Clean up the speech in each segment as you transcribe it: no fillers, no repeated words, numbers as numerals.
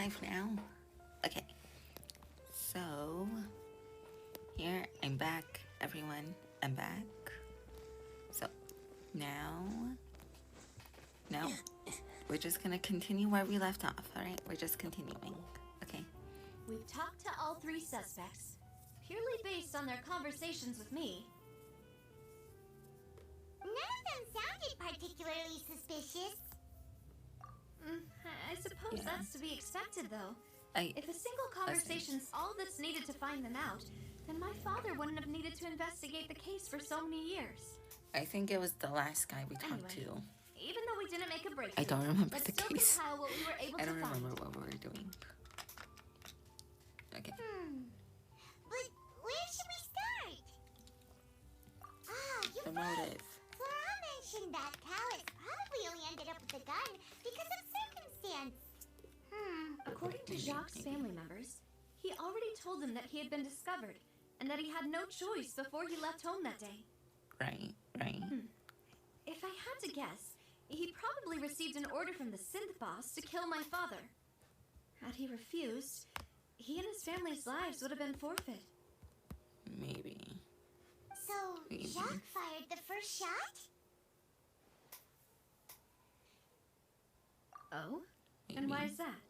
live now. Okay. So, here, I'm back, everyone. I'm back. So, now, we're just gonna continue where we left off, alright? We're just continuing, okay? We've talked to all three suspects, purely based on their conversations with me. None of them sounded particularly suspicious. I suppose that's to be expected, though. If a single Listen. conversation's all that's needed to find them out, then my father wouldn't have needed to investigate the case for so many years. I think it was the last guy we talked to. Even though we didn't make a breakthrough, I don't remember let's the still case. compile what we were able I to don't find. remember what we were doing. Okay. But where should we start? The motive. Flora mentioned that Callis probably only ended up with the gun because of circumstance. According to Jacques' family members, he already told them that he had been discovered and that he had no choice before he left home that day. Right. If I had to guess, he probably received an order from the synth boss to kill my father. Had he refused, he and his family's lives would have been forfeit. Maybe. So, Jacques fired the first shot? Oh? And why is that?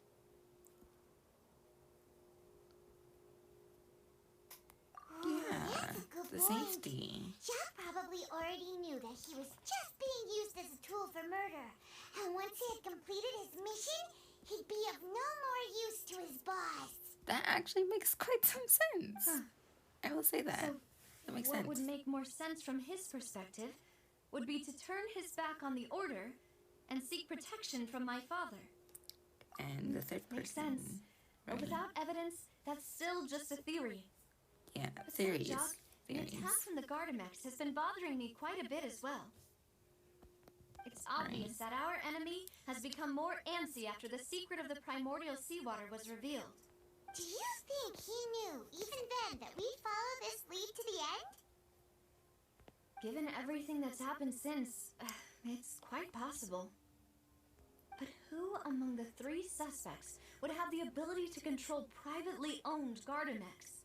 Yeah, That's a good the point. safety. Jacques probably already knew that he was just being used as a tool for murder. And once he had completed his mission, he'd be of no more use to his boss. That actually makes quite some sense. Huh. I will say that. So, that makes what sense. would make more sense from his perspective would be to turn his back on the order and seek protection from my father. And the third Makes person. sense. But without evidence, that's still just a theory. Yeah, Besides, theories. Jacques, the attack from the Gardamex has been bothering me quite a bit as well. It's obvious that our enemy has become more antsy after the secret of the primordial seawater was revealed. Do you think he knew, even then, that we'd follow this lead to the end? Given everything that's happened since, it's quite possible. But who among the three suspects would have the ability to control privately owned Gardamex?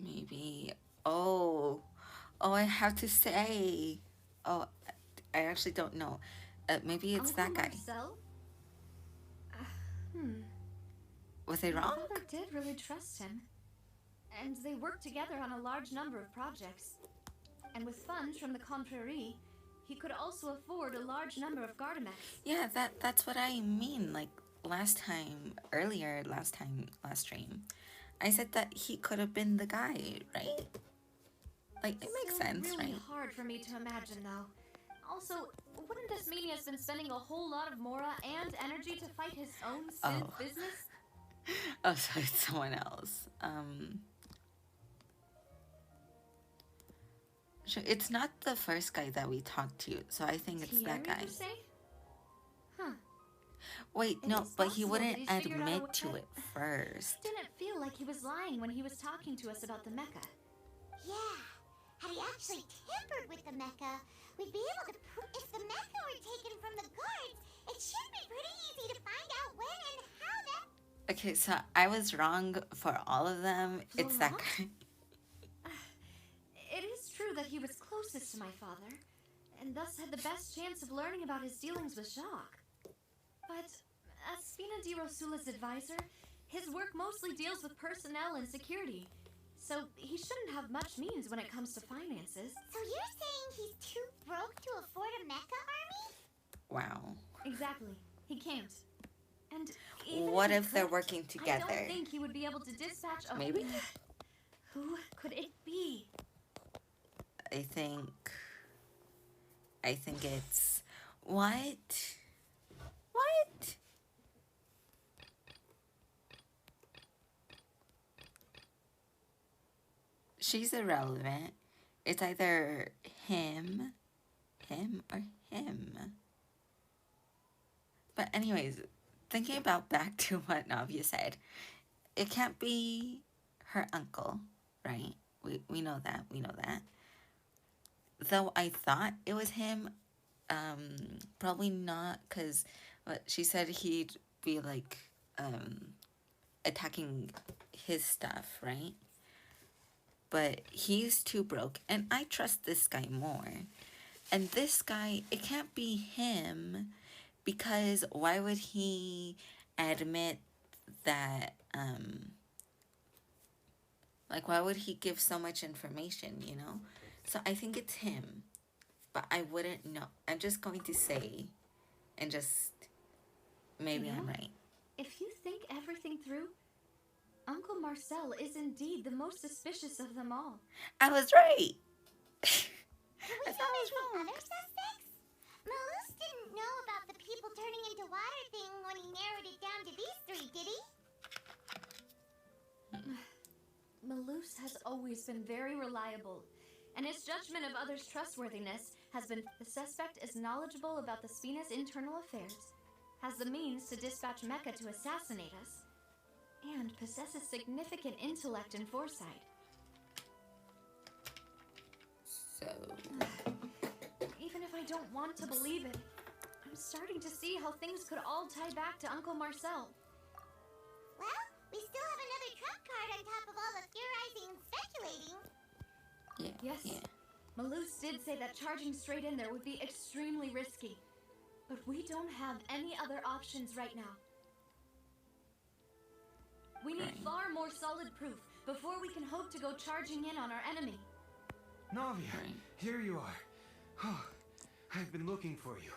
Maybe. Oh, I have to say. Oh, I actually don't know. Maybe it's Uncle that guy. Marcel? Was I My wrong? father did really trust him. And they worked together on a large number of projects. And with funds from the Confrérie, he could also afford a large number of Gardamex. Yeah, that's what I mean. Like last stream, I said that he could have been the guy, right? Like it makes Still sense, really right? hard for me to imagine, though. Also, wouldn't this mean he has been spending a whole lot of Mora and energy to fight his own synth business? Oh, so it's someone else. Sure, it's not the first guy that we talked to, so I think it's that Thierry, guy. you say? Huh. Wait, It no, is but he possible wouldn't that he's figured out a admit to way- it first. Didn't feel like he was lying when he was talking to us about the mecha. Yeah. Had he actually tampered with the mecha, we'd be able to prove if the mecha were taken from the guards, it should be pretty easy to find out when and how that... Okay, so I was wrong for all of them. It's that Laurent? guy. It is true that he was closest to my father, and thus had the best chance of learning about his dealings with Jacques. But as Spina di Rosula's advisor, his work mostly deals with personnel and security, so he shouldn't have much means when it comes to finances. So you're saying he's too broke to afford a mecha army? Wow. Exactly. He can't. And even What he if they're could, working I together? don't think he would be able to dispatch a... Maybe? Who could it be? I think it's... What? She's irrelevant. It's either him, or him. But anyways, thinking about back to what Navia said, it can't be her uncle, right? We know that. Though I thought it was him, probably not, because she said he'd be like attacking his stuff, right? But he's too broke, and I trust this guy more. And this guy, it can't be him, because why would he admit that, like, why would he give so much information, you know? So I think it's him, but I wouldn't know. I'm just going to say, and just, maybe You know, I'm right. If you think everything through, Uncle Marcel is indeed the most suspicious of them all. I was right. Do we I have thought I was any wrong. other suspects? Malus didn't know about the people turning into water thing when he narrowed it down to these three, did he? Malus has always been very reliable, and his judgment of others' trustworthiness has been the suspect is knowledgeable about the Spina's internal affairs, has the means to dispatch Mecha to assassinate us, and possesses significant intellect and foresight. So, Even if I don't want to believe it, I'm starting to see how things could all tie back to Uncle Marcel. Well, we still have another trump card on top of all the theorizing and speculating. yeah. Yes. Yeah. Malus did say that charging straight in there would be extremely risky, but we don't have any other options right now. We need Right. far more solid proof before we can hope to go charging in on our enemy. Navia, Right. here you are. Oh, I've been looking for you.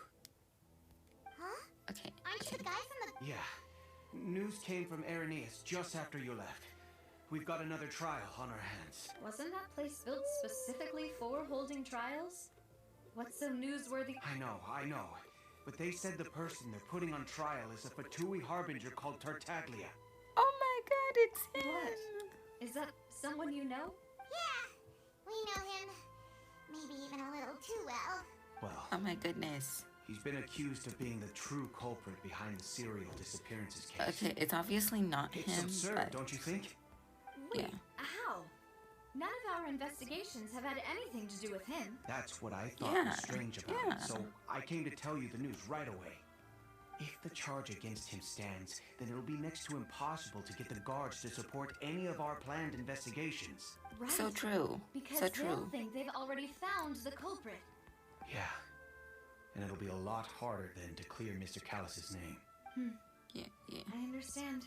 Huh? Okay. Aren't you the guy from the... Yeah. News came from Irenaeus just after you left. We've got another trial on our hands. Wasn't that place built specifically for holding trials? What's so newsworthy? I know. But they said the person they're putting on trial is a Fatui harbinger called Tartaglia. Oh my god, it's him. What? Is that someone you know? Yeah, we know him. Maybe even a little too well. Well, Oh my goodness. he's been accused of being the true culprit behind the serial disappearances case. Okay, it's obviously not It's him, absurd, but don't you think? Wait, Yeah. how? None of our investigations have had anything to do with him. That's what I thought Yeah, was strange about yeah. it, so I came to tell you the news right away. If the charge against him stands, then it'll be next to impossible to get the guards to support any of our planned investigations. Right. so true. Because So they'll true. think they've already found the culprit. Yeah. And it'll be a lot harder then to clear Mr. Callus's name. Yeah, yeah. I understand.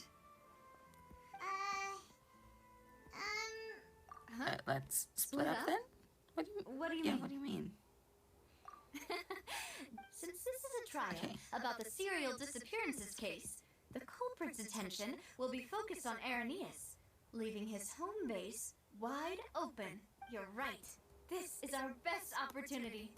Let's split up then? What do you What do you Yeah, mean? what do you mean? Since this is a trial Okay. about the serial disappearances case, the culprit's attention will be focused on Irenaeus, leaving his home base wide open. You're right. This is our best opportunity.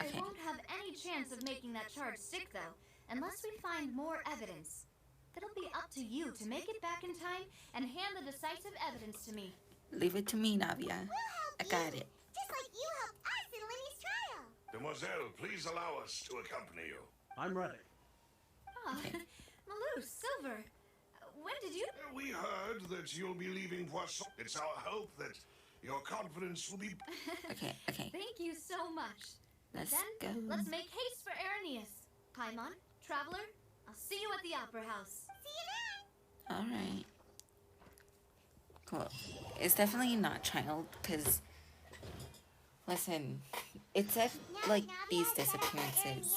I Okay. won't have any chance of making that charge stick, though, unless we find more evidence. That'll be up to you to make it back in time and hand the decisive evidence to me. Leave it to me, Navia. We'll help I you, got it. just like you helped us in Lenny's trial. Demoiselle, please allow us to accompany you. I'm ready. Ah, Malou, Silver, when did you... We heard that you'll be leaving Poisson. It's our hope that your confidence will be... Okay, okay. Thank you so much. Let's Then, go. let's make haste for Irenaeus. Paimon, Traveler, I'll see you at the Opera House. See you then. Alright. Cool. It's definitely not child, because, listen, it said, like, these disappearances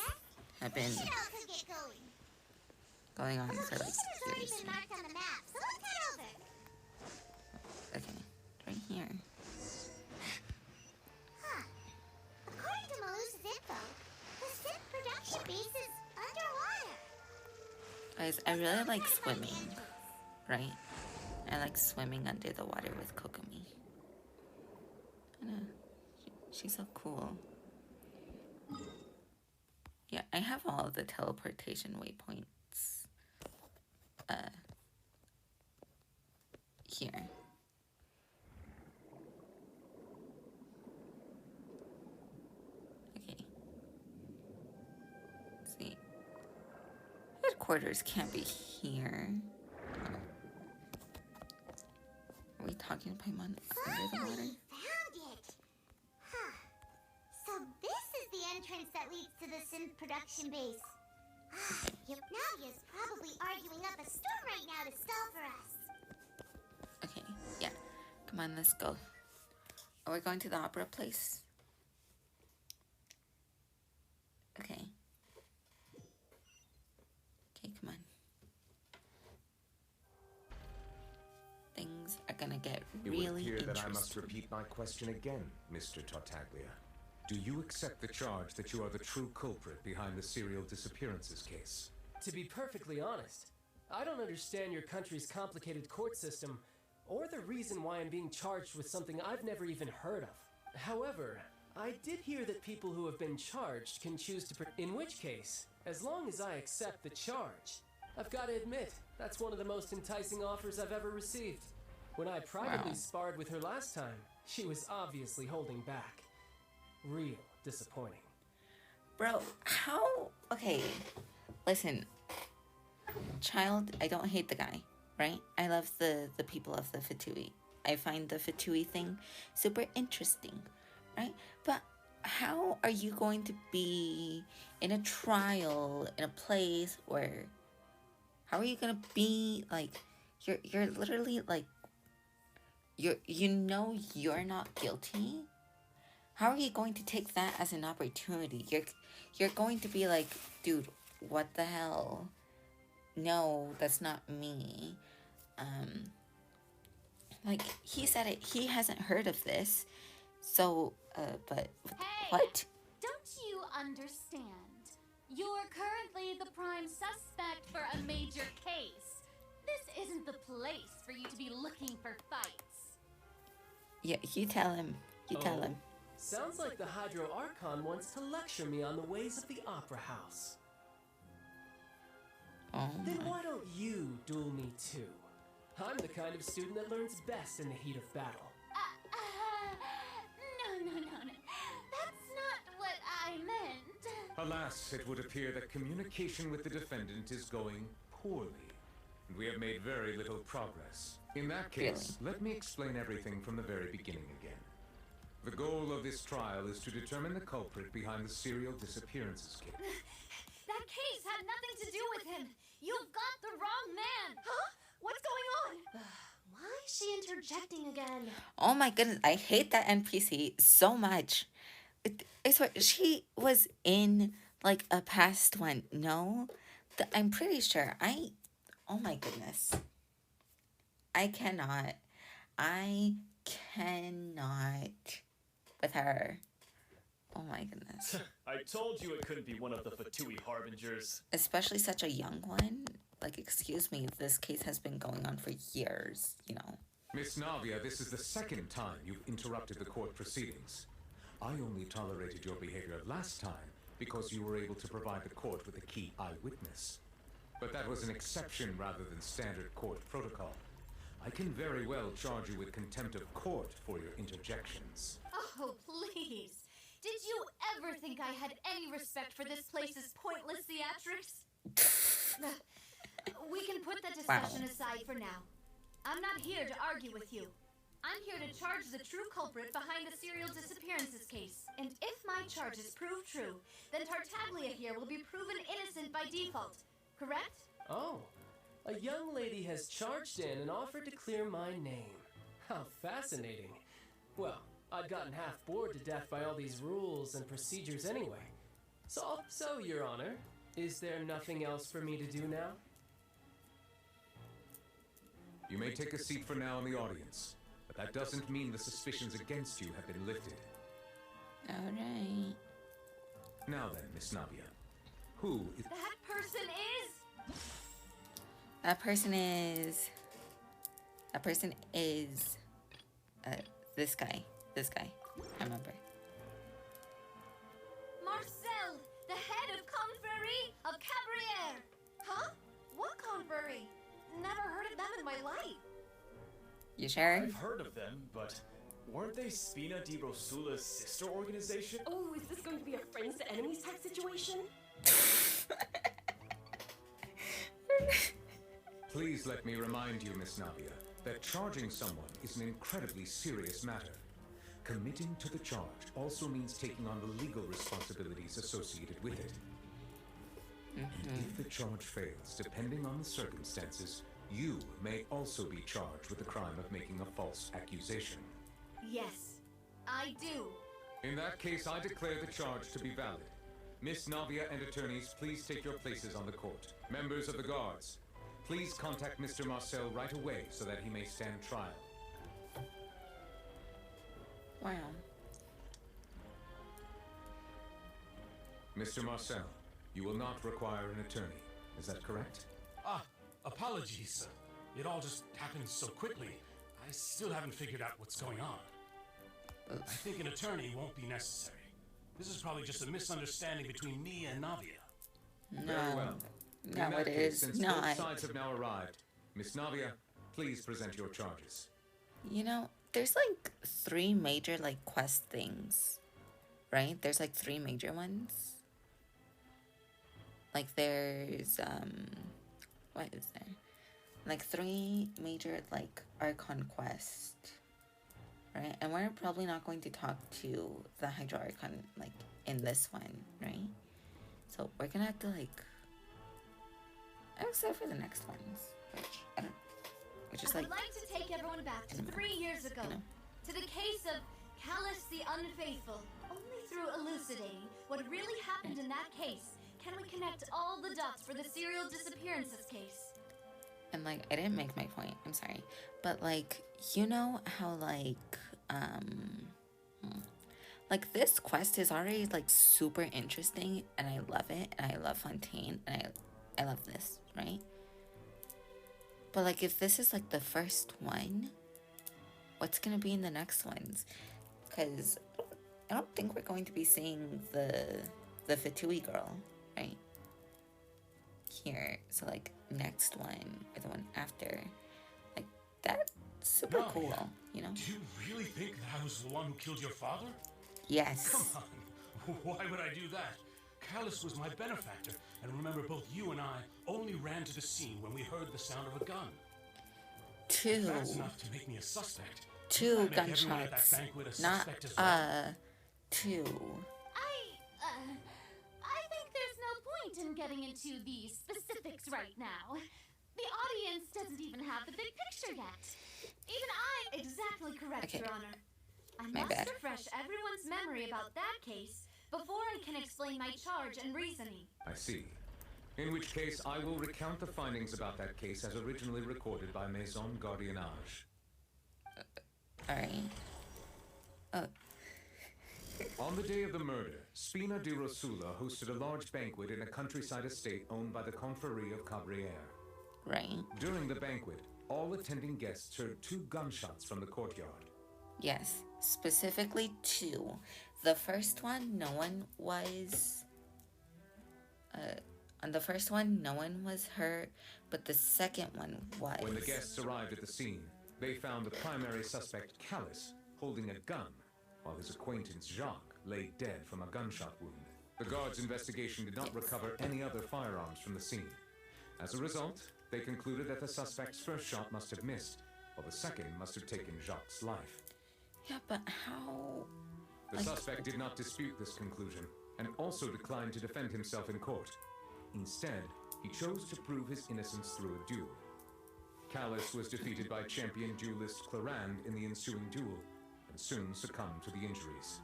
have been We should also get going. going on The for, like, location has already years. been marked on the map, so let's head over. Okay, right here. Huh. According to Malus's info, the synth production base is underwater. Guys, I really Let's like try to find the swimming, entrance. right? I like swimming under the water with Kokomi. I know. She's so cool. Yeah, I have all of the teleportation waypoints. Here. Okay. Let's see. Headquarters can't be here. Are we talking to Paimon under the water? Finally found it. Huh. So this is the entrance that leads to the synth production base. Navia's probably arguing up a storm right now to stall Come on, let's go. Are we going to the opera place? Okay. Okay, come on. Things are gonna get It really would appear interesting. that I must repeat my question again, Mr. Tartaglia. Do you accept the charge that you are the true culprit behind the serial disappearances case? To be perfectly honest, I don't understand your country's complicated court system or the reason why I'm being charged with something I've never even heard of. However, I did hear that people who have been charged can choose to in which case, as long as I accept the charge, I've got to admit, that's one of the most enticing offers I've ever received. When I privately Wow. sparred with her last time, she was obviously holding back. Real disappointing. Bro, how? Okay, listen. Child, I don't hate the guy, right? I love the people of the Fatui. I find the Fatui thing super interesting, right? But how are you going to be in a trial in a place where, how are you gonna be like, you're literally like, you know you're not guilty. How are you going to take that as an opportunity? You're going to be like, dude, what the hell? No, that's not me. Like he said it. He hasn't heard of this. So, but Hey! what? Don't you understand? You're currently the prime suspect for a major case. This isn't the place for you to be looking for fights. Yeah, you tell him. You tell him. Sounds like the Hydro Archon wants to lecture me on the ways of the Opera House. Oh Then my. why don't you duel me too? I'm the kind of student that learns best in the heat of battle. No. That's not what I meant. Alas, it would appear that communication with the defendant is going poorly, and we have made very little progress. In that case, let me explain everything from the very beginning again. The goal of this trial is to determine the culprit behind the serial disappearances case. That case had nothing to do with him. You've got the wrong man. Huh? What's going on? Why is she interjecting again? Oh my goodness, I hate that NPC so much. I swear, she was in like a past one. No, I'm pretty sure. Oh my goodness. I cannot with her. Oh my goodness. I told you it couldn't be one of the Fatui Harbingers. Especially such a young one. Like, excuse me, this case has been going on for years, you know. Miss Navia, this is the second time you've interrupted the court proceedings. I only tolerated your behavior last time because you were able to provide the court with a key eyewitness. But that was an exception rather than standard court protocol. I can very well charge you with contempt of court for your interjections. Oh, please. Did you ever think I had any respect for this place's pointless theatrics? We can put that discussion aside for now. I'm not here to argue with you. I'm here to charge the true culprit behind the serial disappearances case. And if my charges prove true, then Tartaglia here will be proven innocent by default. Correct? Oh, a young lady has charged in and offered to clear my name. How fascinating. Well, I'd gotten half bored to death by all these rules and procedures anyway. So, Your Honor, is there nothing else for me to do now? You may take a seat for now in the audience, but that doesn't mean the suspicions against you have been lifted. Alright. Now then, Miss Navia, who is... That person is... That person is... This guy. I remember. Marcel, the head of Confrérie of Cabrières. Huh? What Confrérie? Never heard of them in my life. You sure? I've heard of them, but weren't they Spina di Rosula's sister organization? Oh, is this going to be a friends to enemies type situation? Please let me remind you, Miss Navia, that charging someone is an incredibly serious matter. Committing to the charge also means taking on the legal responsibilities associated with it. And if the charge fails, depending on the circumstances, You may also be charged with the crime of making a false accusation. Yes, I do. In that case, I declare the charge to be valid. Miss Navia and attorneys, please take your places on the court. Members of the guards, please contact Mr. Marcel right away so that he may stand trial. Wow. Mr. Marcel, you will not require an attorney. Is that correct? Apologies. It all just happened so quickly. I still haven't figured out what's going on. I think an attorney won't be necessary. This is probably just a misunderstanding between me and Navia. Very well. No, In that it case, is since not. both sides have now arrived, Miss Navia, please present your charges. You know, there's like 3 major like quest things, right? There's like 3 major ones. Like there's what is there? Like 3 major like Archon quest, right? And we're probably not going to talk to the Hydro Archon like in this one, right? So we're gonna have to like, except for the next ones, which is I like, would like to take everyone back to 3 years ago, to the case of Callus the Unfaithful. Only through elucidating what really happened in that case can we connect all the dots for the serial disappearances case. and like I didn't make my point, I'm sorry, but like, you know how like this quest is already like super interesting and I love it and I love Fontaine and I love this, right? But like if this is like the first one, what's gonna be in the next ones? Because I don't think we're going to be seeing the Fatui girl, right? Here. So like next one or the one after. Like that's super No, cool, you know? Do you really think that I was the one who killed your father? Yes. Come on. Why would I do that? Callus was my benefactor, and remember both you and I only ran to the scene when we heard the sound of a gun. Two. That's enough to make me a suspect. 2 Make everyone at that gunshots. banquet a Not suspect as well. 2. I think there's no point in getting into the specifics right now. The audience doesn't even have the big picture yet. Even I... Exactly correct, Okay. Your Honor. I My must bad. refresh everyone's memory about that case before I can explain my charge and reasoning. I see. In which case, I will recount the findings about that case as originally recorded by Maison Gardiennage. Alright. Oh, On the day of the murder, Spina di Rosula hosted a large banquet in a countryside estate owned by the Confrérie of Cabrières. right. During the banquet, all attending guests heard 2 gunshots from the courtyard. Yes. Specifically 2. The first one, no one was... on the first one, no one was hurt, but the second one was. When the guests arrived at the scene, they found the primary suspect, Callus, holding a gun, while his acquaintance, Jacques, lay dead from a gunshot wound. The guards' investigation did not recover any other firearms from the scene. As a result, they concluded that the suspect's first shot must have missed, while the second must have taken Jacques' life. Yeah, but how... The suspect did not dispute this conclusion, and also declined to defend himself in court. Instead, he chose to prove his innocence through a duel. Callus was defeated by champion duelist Clarand in the ensuing duel, and soon succumbed to the injuries.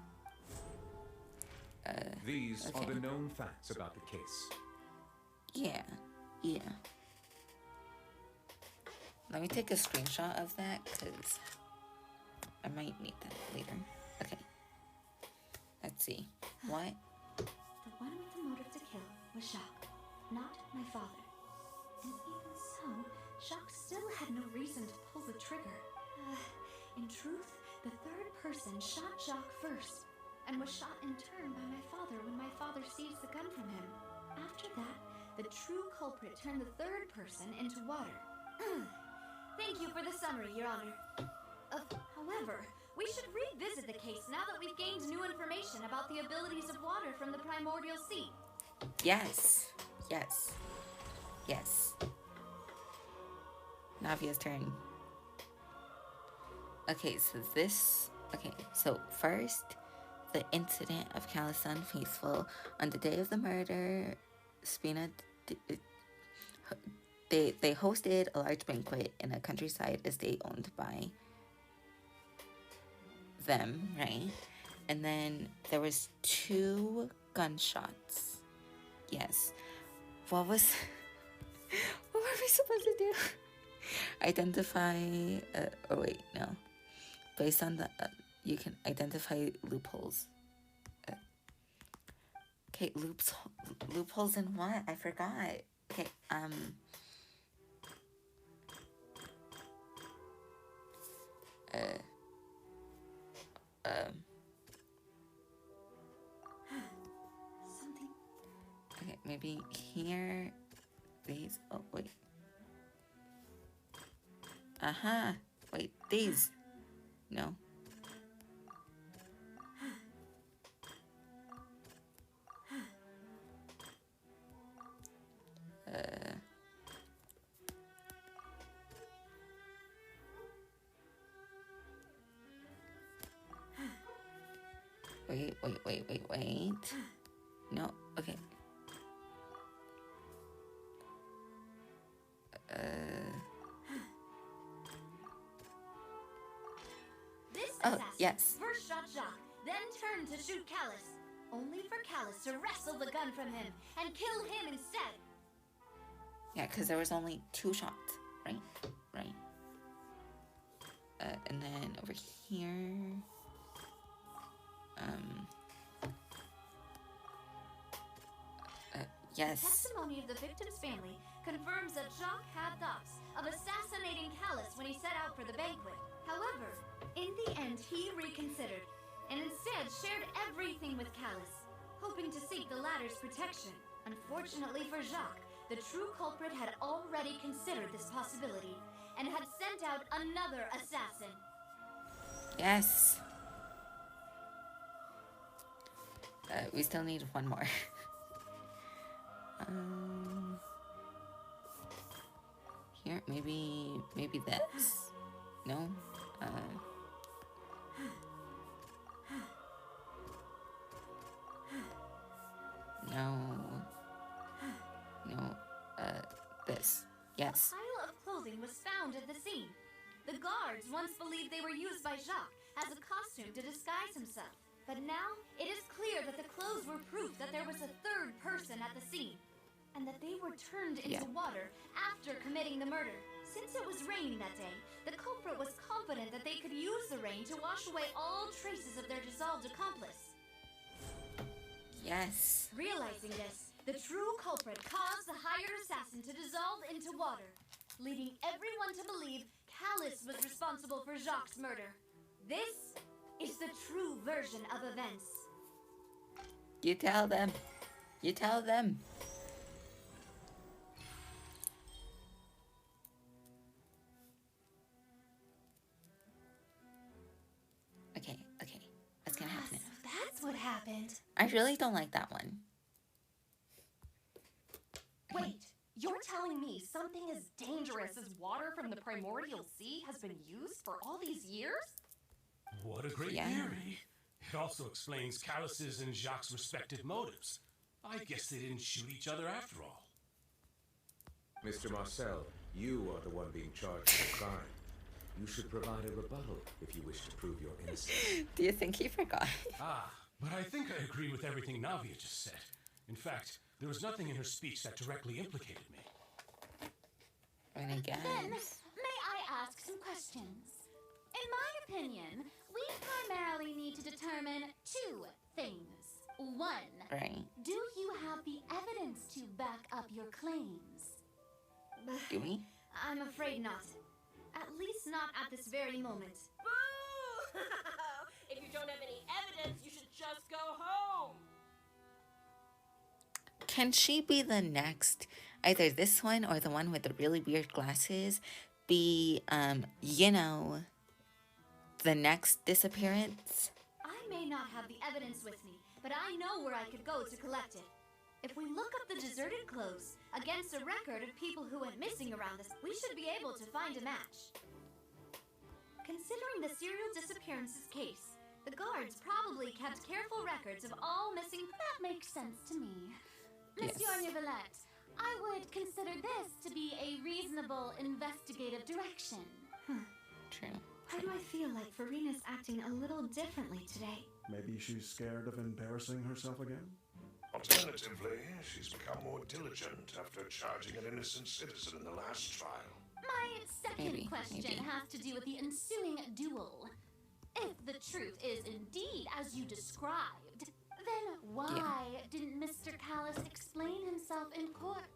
These are okay. the known facts about the case. Yeah. Yeah. Let me take a screenshot of that, because I might need that later. Okay. Let's see. What? The one with the motive to kill was Jacques, not my father. And even so, Jacques still had no reason to pull the trigger. In truth, the third person shot Jacques first, and was shot in turn by my father when my father seized the gun from him. After that, the true culprit turned the third person into water. Thank you for the summary, Your Honor. However, we should revisit the case now that we've gained new information about the abilities of water from the primordial sea. Yes. Yes. Yes. Navia's turn. Okay, so first, the incident of Callus the Unfaithful. On the day of the murder, Spina they hosted a large banquet in a countryside estate owned by them, right? And then there was 2 gunshots. Yes. What was what were we supposed to do? Identify oh wait, no. Based on the you can identify loopholes. Okay, loopholes in what? I forgot. Okay, Something. okay, maybe here. These. Oh wait. Wait, these. No. Wait. No, okay. This Oh, assassin yes. first shot Jacques, then turned to shoot Callus, only for Callus to wrestle the gun from him and kill him instead. Yeah, because there was only 2 shots, right? Right. And then over here. The Yes. testimony of the victim's family confirms that Jacques had thoughts of assassinating Callus when he set out for the banquet. However, in the end, he reconsidered and instead shared everything with Callus, hoping to seek the latter's protection. Unfortunately for Jacques, the true culprit had already considered this possibility and had sent out another assassin. Yes. We still need 1 more. Here, maybe this? No? No, this. Yes. A pile of clothing was found at the scene. The guards once believed they were used by Jacques as a costume to disguise himself. But now, it is clear that the clothes were proof that there was a third person at the scene, and that they were turned into water after committing the murder. Since it was raining that day, the culprit was confident that they could use the rain to wash away all traces of their dissolved accomplice. Yes. Realizing this, the true culprit caused the hired assassin to dissolve into water, leading everyone to believe Callus was responsible for Jacques' murder. This is the true version of events. You tell them. You tell them. Okay. What's gonna happen now? So that's what happened. I really don't like that one. Wait, you're telling me something as dangerous as water from the primordial sea has been used for all these years? What a great theory. It also explains Callus's and Jacques' respective motives. I guess they didn't shoot each other after all. Mr. Marcel, you are the one being charged with the crime. You should provide a rebuttal if you wish to prove your innocence. Do you think he forgot? But I think I agree with everything Navia just said. In fact, there was nothing in her speech that directly implicated me. And again. Then, may I ask some questions? In my opinion, we primarily need to determine 2 things. 1, Right. do you have the evidence to back up your claims? Do we? I'm afraid not. At least not at this very moment. Boo! If you don't have any evidence, you should just go home. Can she be the next, either this one or the one with the really weird glasses, be, the next disappearance? I may not have the evidence with me, but I know where I could go to collect it. If we look up the deserted clothes against a record of people who went missing around us, we should be able to find a match. Considering the serial disappearances case, the guards probably kept careful records of all missing... That makes sense to me. Yes. Monsieur Neuvillette, I would consider this to be a reasonable investigative direction. True. Why do I feel like Farina's acting a little differently today? Maybe she's scared of embarrassing herself again? Alternatively, she's become more diligent after charging an innocent citizen in the last trial. My second question has to do with the ensuing duel. If the truth is indeed as you described, then why didn't Mr. Callis explain himself in court?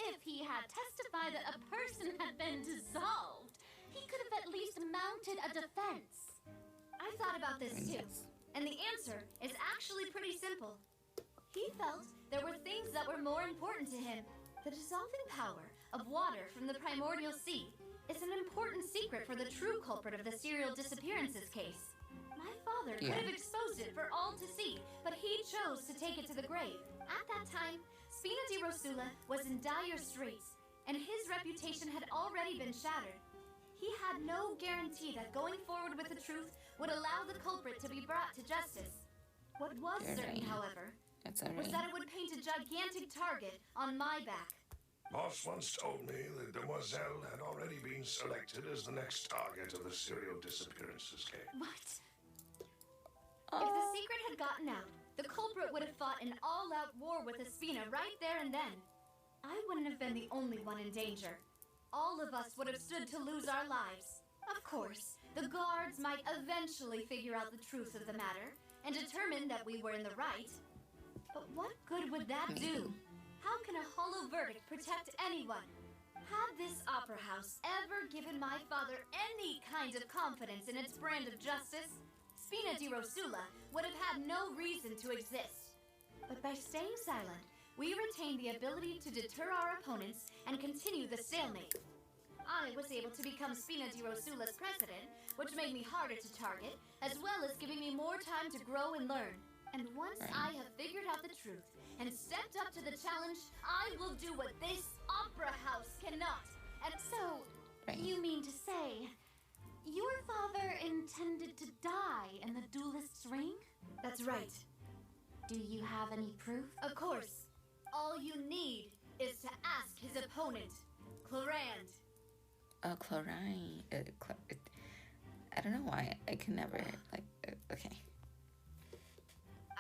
If he had testified that a person had been dissolved, he could have at least mounted a defense. I thought about this too, and the answer is actually pretty simple. He felt there were things that were more important to him. The dissolving power of water from the primordial sea is an important secret for the true culprit of the serial disappearances case. My father could have exposed it for all to see, but he chose to take it to the grave. At that time, Spina di Rosula was in dire straits, and his reputation had already been shattered. He had no guarantee that going forward with the truth would allow the culprit to be brought to justice. What was certain, however, was that it would paint a gigantic target on my back. Boss once told me that Demoiselle had already been selected as the next target of the serial disappearances case. What? If the secret had gotten out, the culprit would have fought an all-out war with Espina right there and then. I wouldn't have been the only one in danger. All of us would have stood to lose our lives. Of course, the guards might eventually figure out the truth of the matter and determine that we were in the right. But what good would that do? How can a hollow verdict protect anyone? Had this opera house ever given my father any kind of confidence in its brand of justice, Spina di Rosula would have had no reason to exist. But by staying silent, we retained the ability to deter our opponents and continue the stalemate. I was able to become Spina di Rosula's president, which made me harder to target, as well as giving me more time to grow and learn. And once I have figured out the truth and stepped up to the challenge, I will do what this opera house cannot. And so, you mean to say, your father intended to die in the duelist's ring? That's right. Do you have any proof? Of course. All you need is to ask his opponent, Clorand. Chlorine. I don't know why. I can never, okay.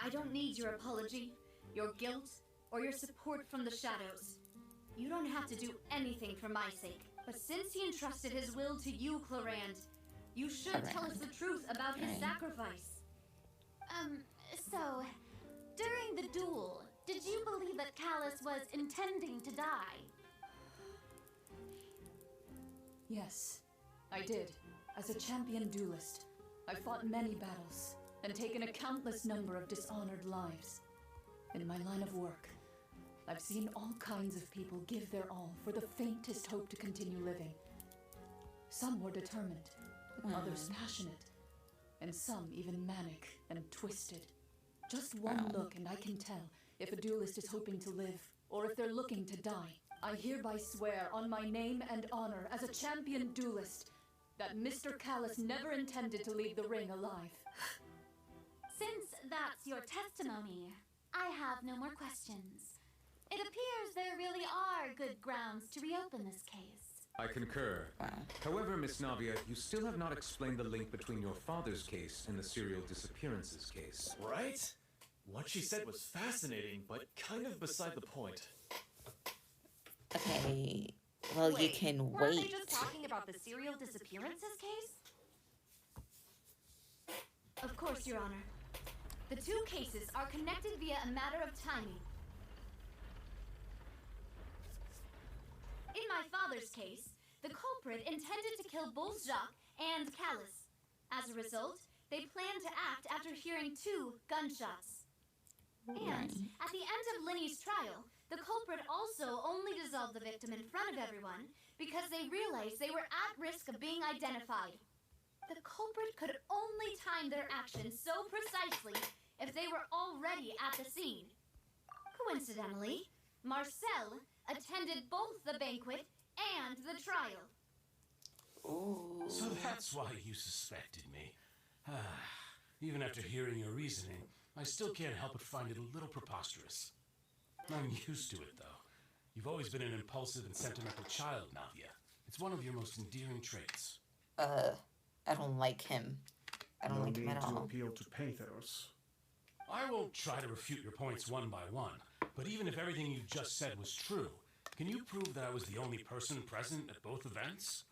I don't need your apology, your guilt, or your support from the shadows. You don't have to do anything for my sake. But since he entrusted his will to you, Clorand, you should tell us the truth about his sacrifice. So, during the duel, did you believe that Callus was intending to die? Yes, I did. As a champion duelist, I fought many battles and taken a countless number of dishonored lives. In my line of work, I've seen all kinds of people give their all for the faintest hope to continue living. Some were determined, others passionate, and some even manic and twisted. Just one look and I can tell if a duelist is hoping to live or if they're looking to die. I hereby swear on my name and honor as a champion duelist that Mr. Callus never intended to leave the ring alive. Since that's your testimony, I have no more questions. It appears there really are good grounds to reopen this case. I concur. However, Miss Navia, you still have not explained the link between your father's case and the serial disappearances case. Right? What she said was fascinating, but kind of beside the point. Okay, well, you can Weren't wait. they just talking about the serial disappearances case? Of course, Your Honor. The two cases are connected via a matter of timing. In my father's case, the culprit intended to kill both Jacques and Callus. As a result, they planned to act after hearing 2 gunshots. And at the end of Linny's trial, the culprit also only dissolved the victim in front of everyone because they realized they were at risk of being identified. The culprit could only time their actions so precisely if they were already at the scene. Coincidentally, Marcel attended both the banquet and the trial. So that's why you suspected me. Even after hearing your reasoning, I still can't help but find it a little preposterous. I'm used to it, though. You've always been an impulsive and sentimental child, Navia. It's one of your most endearing traits. I don't like him. I don't like him at all. No need to appeal to pathos. I won't try to refute your points one by one, but even if everything you just said was true, can you prove that I was the only person present at both events?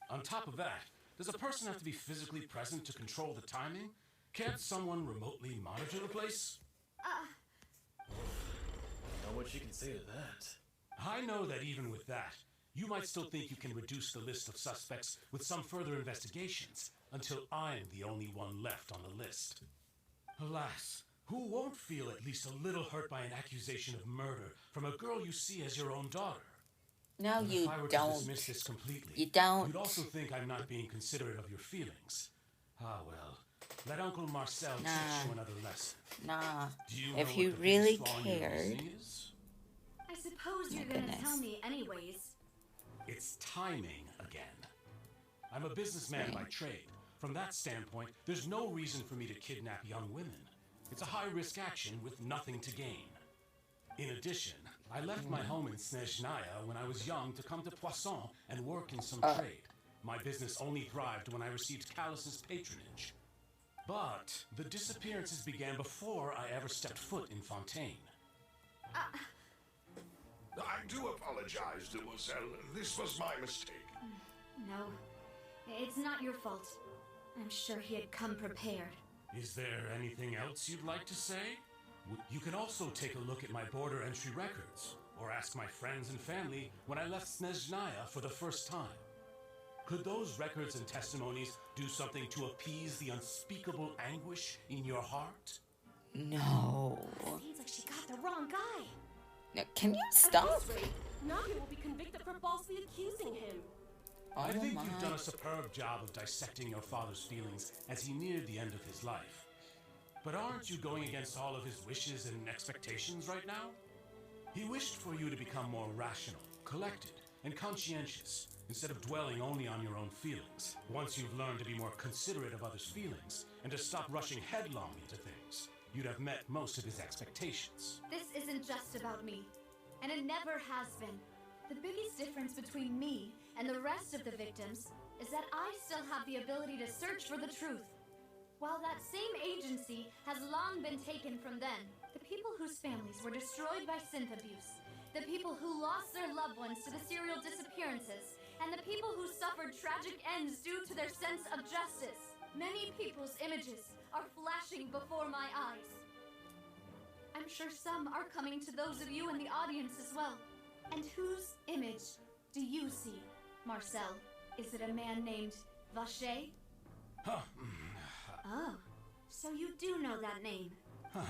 On top of that, does a person have to be physically present to control the timing? Can't someone remotely monitor the place? Not much you can say to that. I know that even with that, you might still think you can reduce the list of suspects with some further investigations, until I'm the only one left on the list. Alas, who won't feel at least a little hurt by an accusation of murder from a girl you see as your own daughter? No, And you if I were don't. to dismiss this completely, You don't. you'd also think I'm not being considerate of your feelings. Ah well, let Uncle Marcel teach you another lesson. Nah. Do you If know you what the really biggest flaw in your cared. reasoning is? I suppose you're My gonna goodness. tell me anyways. It's timing again. I'm a businessman by trade. From that standpoint, there's no reason for me to kidnap young women. It's a high-risk action with nothing to gain. In addition, I left my home in Snezhnaya when I was young to come to Poisson and work in some trade. My business only thrived when I received Callus's patronage. But the disappearances began before I ever stepped foot in Fontaine. I do apologize, Demoiselle. This was my mistake. No, it's not your fault. I'm sure he had come prepared. Is there anything else you'd like to say? You can also take a look at my border entry records, or ask my friends and family when I left Snezhnaya for the first time. Could those records and testimonies do something to appease the unspeakable anguish in your heart? No. Seems like she got the wrong guy. No, can you At stop? this rate, Nagi will be convicted for falsely accusing him. Oh I think my. you've done a superb job of dissecting your father's feelings as he neared the end of his life. But aren't you going against all of his wishes and expectations right now? He wished for you to become more rational, collected, and conscientious, instead of dwelling only on your own feelings. Once you've learned to be more considerate of others' feelings, and to stop rushing headlong into things, you'd have met most of his expectations. This isn't just about me, and it never has been. The biggest difference between me and the rest of the victims is that I still have the ability to search for the truth. While that same agency has long been taken from them, the people whose families were destroyed by synth abuse, the people who lost their loved ones to the serial disappearances, and the people who suffered tragic ends due to their sense of justice. Many people's images are flashing before my eyes. I'm sure some are coming to those of you in the audience as well. And whose image do you see, Marcel? Is it a man named Vacher? Huh. Oh, so you do know that name. I'm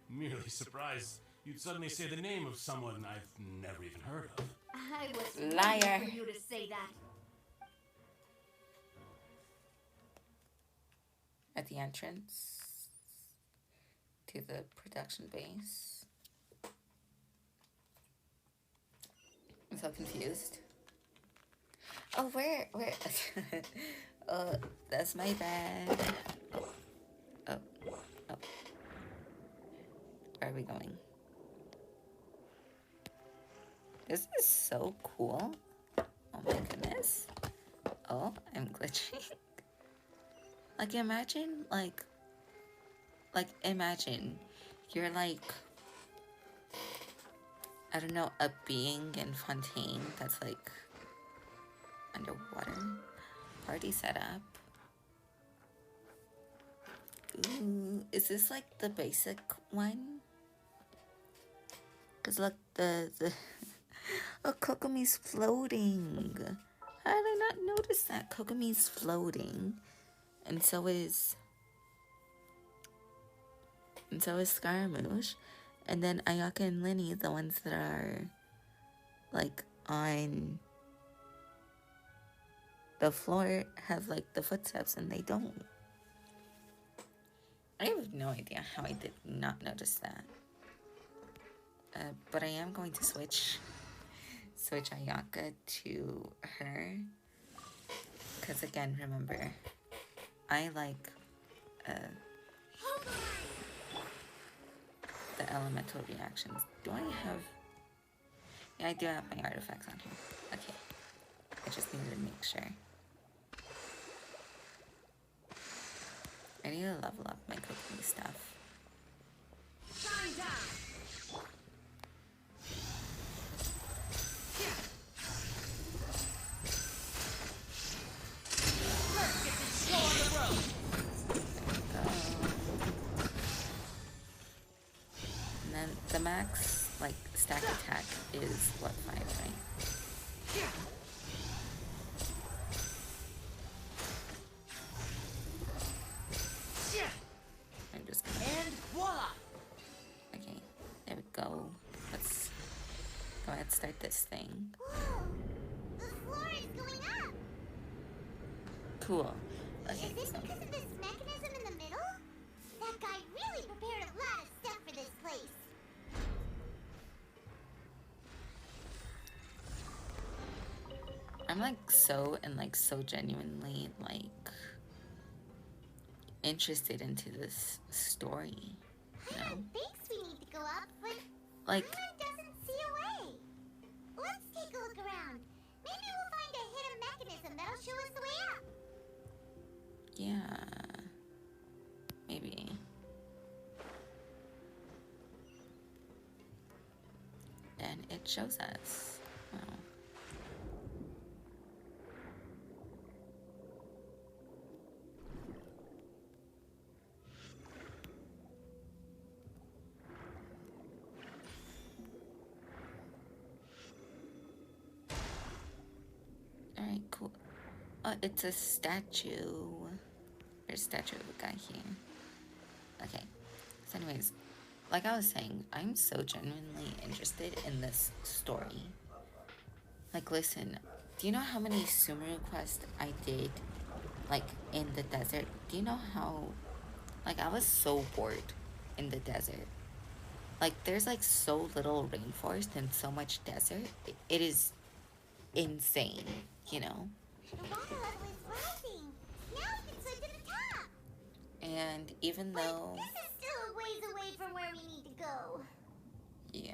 merely surprised you'd suddenly say the name of someone I've never even heard of. I was Liar. waiting for you to say that. At the entrance to the production base. I'm so confused. Oh, where? Oh, that's my bad. Oh. Where are we going? This is so cool. Oh my goodness. Oh, I'm glitching. Like, imagine, imagine you're like, I don't know, a being in Fontaine that's like underwater. Party setup. Ooh, is this like the basic one? Cause look, the oh, Kokomi's floating. How did I not notice that? Kokomi's floating, and so is Scaramouche, and then Ayaka and Linny, the ones that are like on the floor, have like the footsteps, and they don't. I have no idea how I did not notice that. But I am going to switch Ayaka to her. Because again, remember, I like, the elemental reactions. Do I have... Yeah, I do have my artifacts on here. Okay. I just needed to make sure. I need to level up my cooking stuff. Shine down. Let's get this show on the road. And then the max, like, stack attack is what, 5, right? I'm just gonna... And voila! Okay, there we go. Let's go ahead and start this thing. Whoa! The floor is going up! Cool. Okay, Is it so... because of this mechanism in the middle? That guy really prepared a lot of stuff for this place. I'm like so genuinely like interested into this story, you know? Thinks we need to go up, but Like, Paimon doesn't see a way. Let's take a look around. Maybe we'll find a hidden mechanism that'll show us the way up. yeah, maybe. And it shows us. Wow. Alright, cool. Oh, it's a statue. There's a statue of a guy here. Okay. So anyways, like I was saying, I'm so genuinely interested in this story. Like, listen, do you know how many Sumeru quests I did, like, in the desert? Do you know how, like, I was so bored in the desert. Like, there's, like, so little rainforest and so much desert. It is insane, you know? The water level is rising. Now we can swim to the top. And even though... This is still a ways away from where we need to go. Yeah.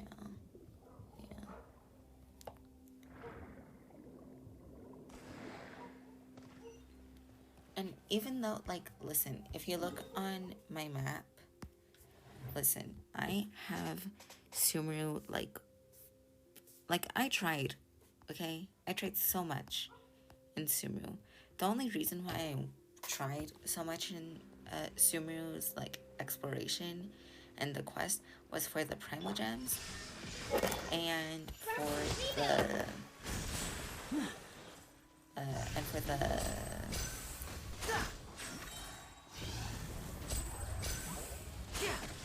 And even though, like, listen, if you look on my map, listen, I have Sumeru, like, I tried, okay? I tried so much in Sumeru. The only reason why I tried so much in Sumeru's, like, exploration and the quest was for the Primal Gems and for the... and for the...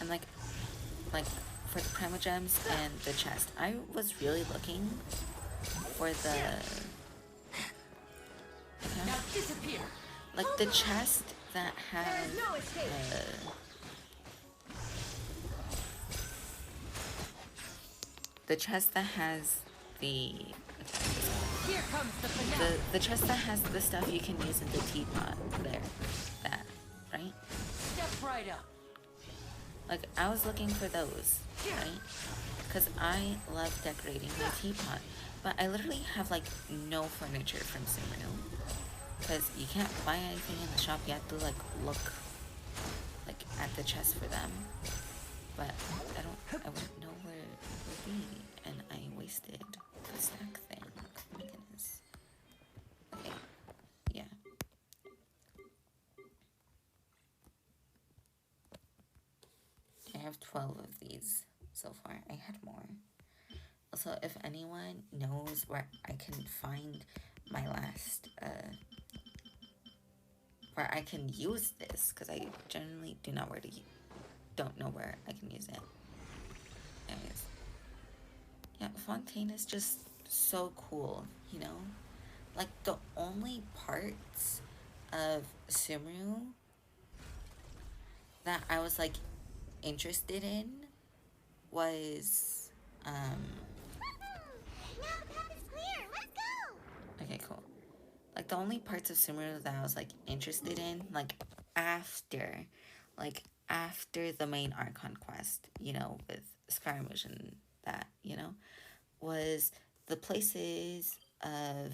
And like for the Primal Gems and the chest, I was really looking for the... Now disappear. Like the chest that has... No escape. The chest that has the... Here comes the finale. The chest that has the stuff you can use in the teapot there. That, right? Step right up. Like, I was looking for those, right? Because I love decorating my teapot. But I literally have, like, no furniture from Sumeru. Because you can't buy anything in the shop. You have to, like, look, like, at the chest for them. But I wouldn't know where it would be. And I wasted the stack thing. Oh my goodness. Okay. Yeah. I have 12 of these so far. I had more. Also, if anyone knows where I can find my last, where I can use this, because I generally don't know where I can use it. Anyways. Yeah, Fontaine is just so cool, you know? Like, the only parts of Sumeru that I was, like, interested in was, Now the path is clear. Let's go. okay, cool. Like, the only parts of Sumeru that I was, like, interested in, like, after after the main Archon quest, you know, with Scaramouche and that, you know, was the places of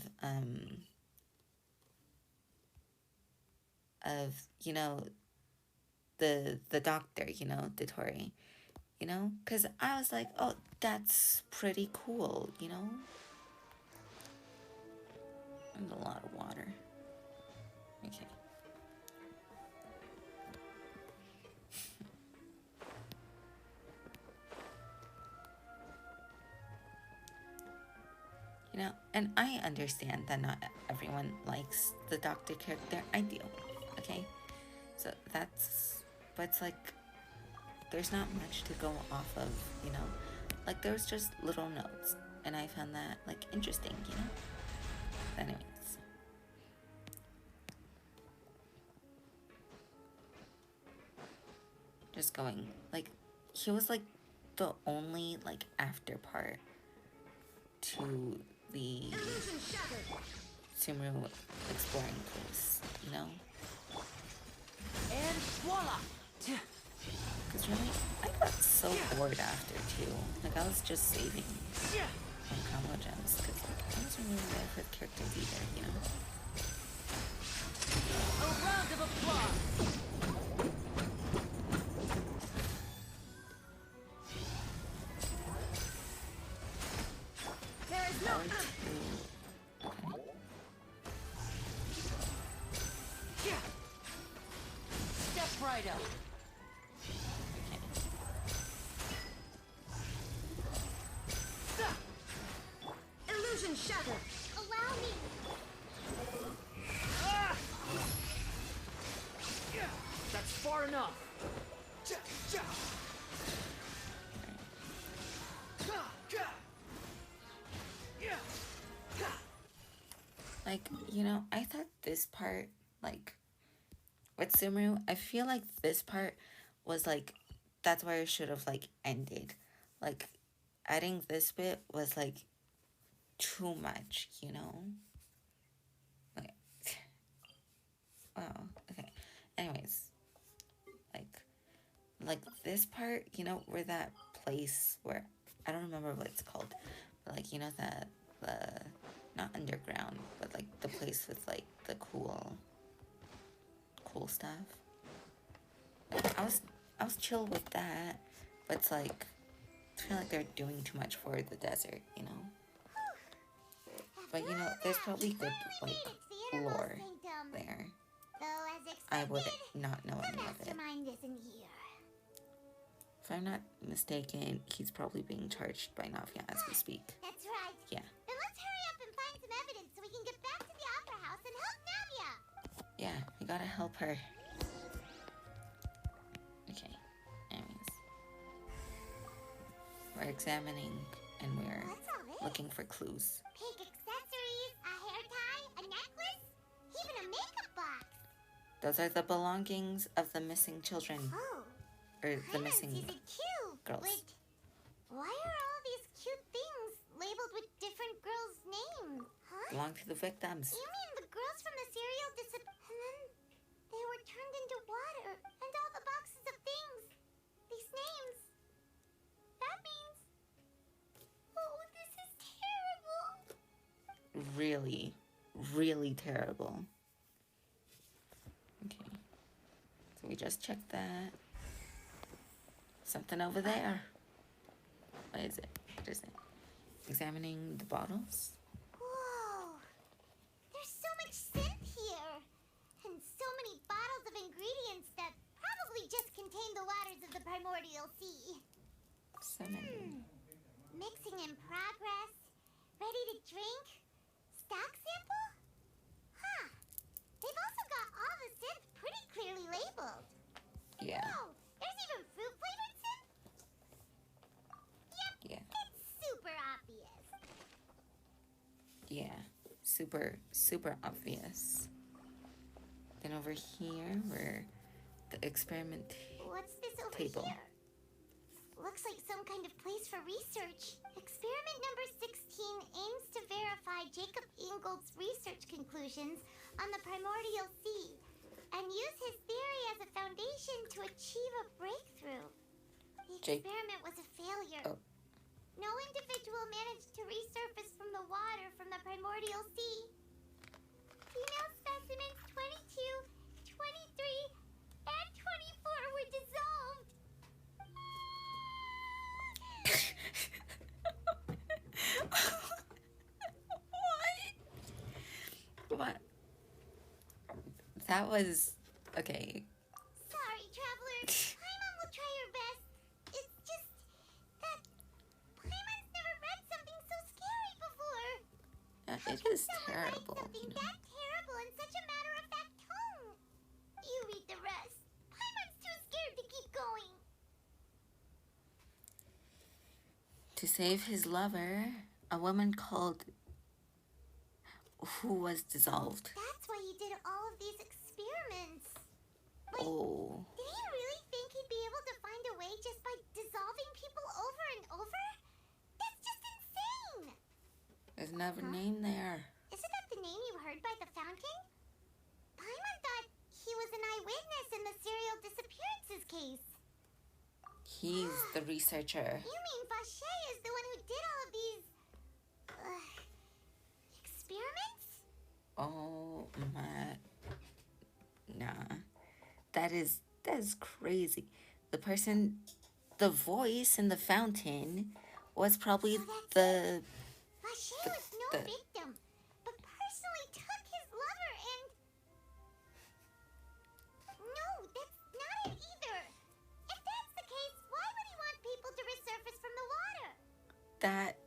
you know, the doctor, you know, Dottore, you know, because I was like, oh, that's pretty cool, you know. And a lot of water. Okay. You know, and I understand that not everyone likes the doctor character. I do, okay? So that's, but it's like, there's not much to go off of, you know? Like, there's just little notes, and I found that, like, interesting, you know? Anyways. Just going, like, he was, like, the only, like, after part to the Sumeru exploring place, you know? And voila! Because really, I got so bored after, too. Like, I was just saving combo gems, because I wasn't really there for the characters either, you know? A round of applause! There is no... Step right up. Illusion shattered. Allow me. That's far enough. Like, you know, I thought this part, like, with Sumeru, I feel like this part was, like, that's where it should have, like, ended. Like, adding this bit was, like, too much, you know? Like, oh, okay. Anyways, like this part, you know, where that place where, I don't remember what it's called, but, like, you know, the not underground, but, like, the place with, like, the cool stuff. Like, I was chill with that, but it's like, I feel like they're doing too much for the desert, you know? But, you know, there's probably good, like, lore there. I would not know any of it. If I'm not mistaken, he's probably being charged by Navia as we speak. That's right. Yeah. Then let's hurry up and find some evidence so we can get back to the opera house and help Navia. Yeah, we gotta help her. Okay, anyways. We're examining and we're looking for clues. Pink accessories, a hair tie, a necklace, even a makeup box. Those are the belongings of the missing children. Oh. Or the missing girls. Wait, why are all these cute things labeled with different girls' names? Huh? Belong to the victims. You mean the girls from the serial and then they were turned into water and all the boxes of things. These names. That means... Oh, this is terrible. Really, really terrible. Okay. So we just checked that. Something over there. What is it? What is it? Examining the bottles? Whoa! There's so much scent here! And so many bottles of ingredients that probably just contain the waters of the primordial sea. So many. Mixing in progress. Ready to drink? Stock sample? Huh. They've also got all the scents pretty clearly labeled. Yeah. Whoa! There's even fruit-flavored scent? Yep. Yeah. It's super obvious. Yeah. Super, super obvious. Then over here, we're the experiment What's this over table. here? Looks like some kind of place for research. Experiment number 16 aims to verify Jacob Ingold's research conclusions on the primordial sea. and use his theory as a foundation to achieve a breakthrough. The Jake. experiment was a failure. Oh. No individual managed to resurface from the water from the primordial sea. Female specimens 22, 23, and 24 were dissolved. What? That was okay. Sorry, traveler. Paimon will try her best. It's just that Paimon's never read something so scary before. It is terrible. Something that terrible in such a matter-of-fact tone. You read the rest. Paimon's too scared to keep going. To save his lover, a woman called who was dissolved. That's why he did all of these experiments. Wait, Oh. did he really think he'd be able to find a way just by dissolving people over and over? That's just insane! There's another name there. Isn't that the name you heard by the fountain? Paimon thought he was an eyewitness in the serial disappearances case. He's the researcher. You mean Vache is the one who did all of these... experiments? Oh my. Nah. That is crazy. The voice in the fountain was probably the Vache was no victim, but personally took his lover and... No, that's not it either. If that's the case, why would he want people to resurface from the water? that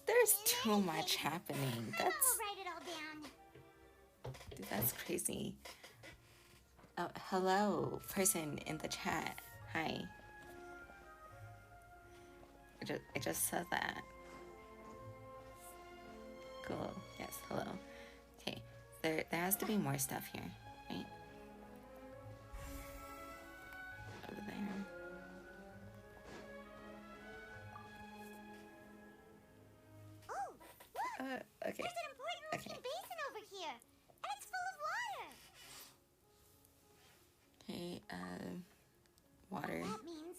there's too much happening. I'll write it all down. Dude, that's crazy. Oh, hello, person in the chat. Hi. I just said that. Cool. Yes, hello. Okay. There has to be more stuff here, right? Over there. Oh, look! Okay. There's an important looking basin over here, and it's full of water. Okay, water. That means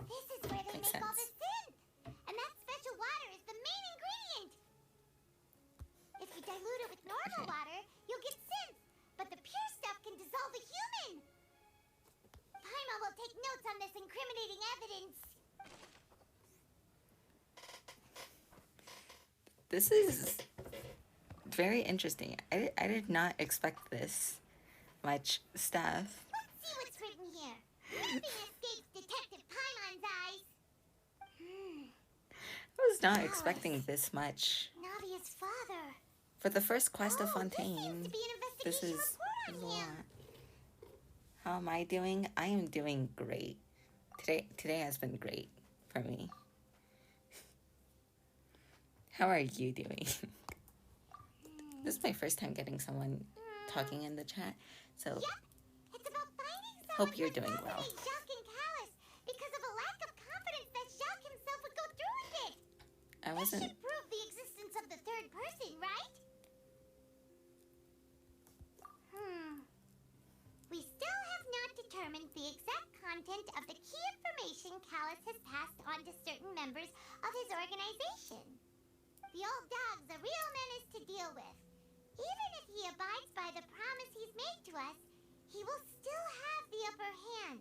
this is where they Makes make all sense. the synth, and that special water is the main ingredient. If you dilute it with normal water, you'll get synth, but the pure stuff can dissolve a human. Paimon will take notes on this incriminating evidence. This is very interesting. I did not expect this much stuff. Let's see what's written here. Nothing escapes Detective Paimon's eyes. I was not expecting this much. Navia's father. For the first quest of Oh, Fontaine, to be an this investigation is report a on him. lot. How am I doing? I am doing great. Today has been great for me. How are you doing? This is my first time getting someone talking in the chat, so It's about finding hope someone you're to doing well. assassinate Jacques and Callus because of a lack of confidence that Jacques himself would go through with it. I This wasn't. should prove the existence of the third person, right? We still have not determined the exact content of the key information Callus has passed on to certain members of his organization. The old dog's a real menace to deal with. Even if he abides by the promise he's made to us, he will still have the upper hand.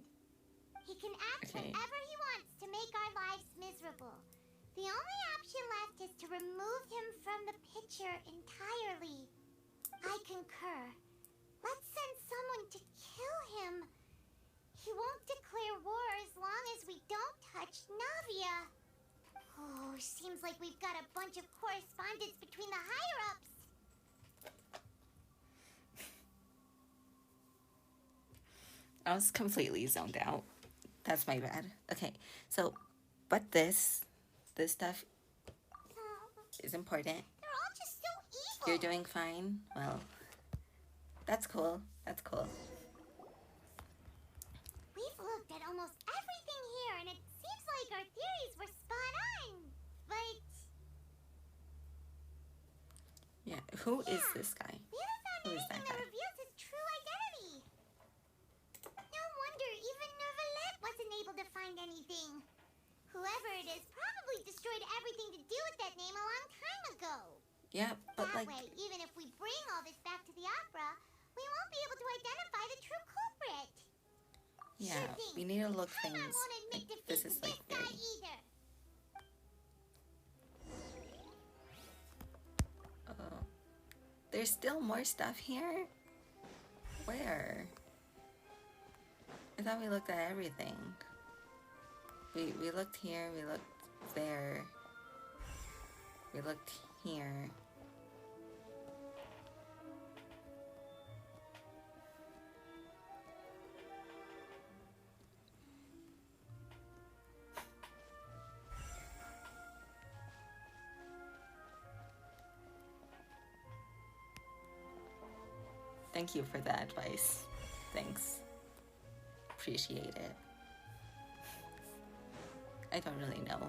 He can act Okay. whenever he wants to make our lives miserable. The only option left is to remove him from the picture entirely. I concur. Let's send someone to kill him. He won't declare war as long as we don't touch Navia. Oh, seems like we've got a bunch of correspondence between the higher-ups. I was completely zoned out. That's my bad. Okay, so, but this stuff is important. They're all just so evil. You're doing fine. Well, that's cool. That's cool. We've looked at almost everything here, and it seems like our theories were spot on. But Yeah, who is this guy? we haven't Who found is that anything that guy? reveals his true able to find anything. Whoever it is probably destroyed everything to do with that name a long time ago. Yeah, but that like... way, even if we bring all this back to the opera, we won't be able to identify the true culprit. Yeah, sure thing. we need to look Paimon things... won't admit Like, defeat this to is like this guy very... either. There's still more stuff here? Where? I thought we looked at everything. We looked here, we looked there. We looked here. Thank you for the advice. Thanks. Appreciate it. I don't really know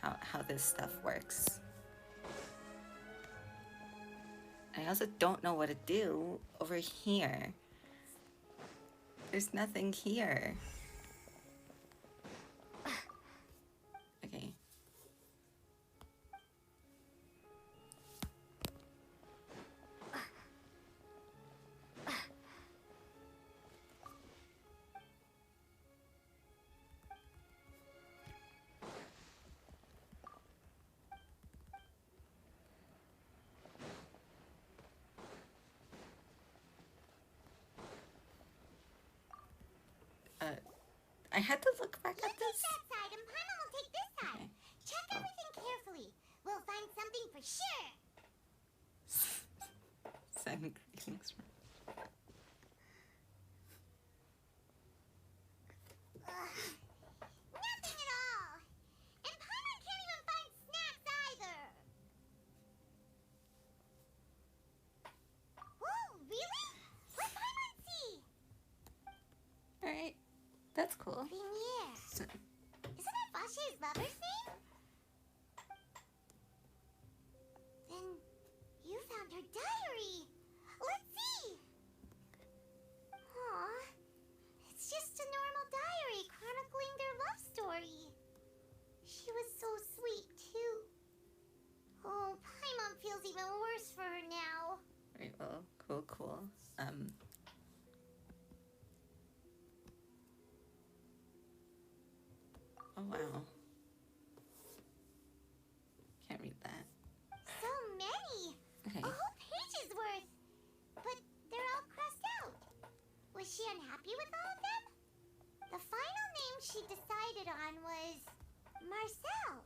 how this stuff works. I also don't know what to do over here. There's nothing here. Okay. I had to look back at this. That side, and Paimon will take this side. Okay. Check everything carefully. We'll find something for sure. Send greetings from... Nothing at all. And Paimon can't even find snacks either. Whoa, really? What Paimon see? Alright. That's cool. Vinier. Isn't that Vache's lover's name? Then you found her diary. Let's see. Aw. It's just a normal diary chronicling their love story. She was so sweet, too. Oh, Paimon feels even worse for her now. Alright, well, cool. Oh, wow. Can't read that. So many. Okay. A whole page's worth. But they're all crossed out. Was she unhappy with all of them? The final name she decided on was Marcel.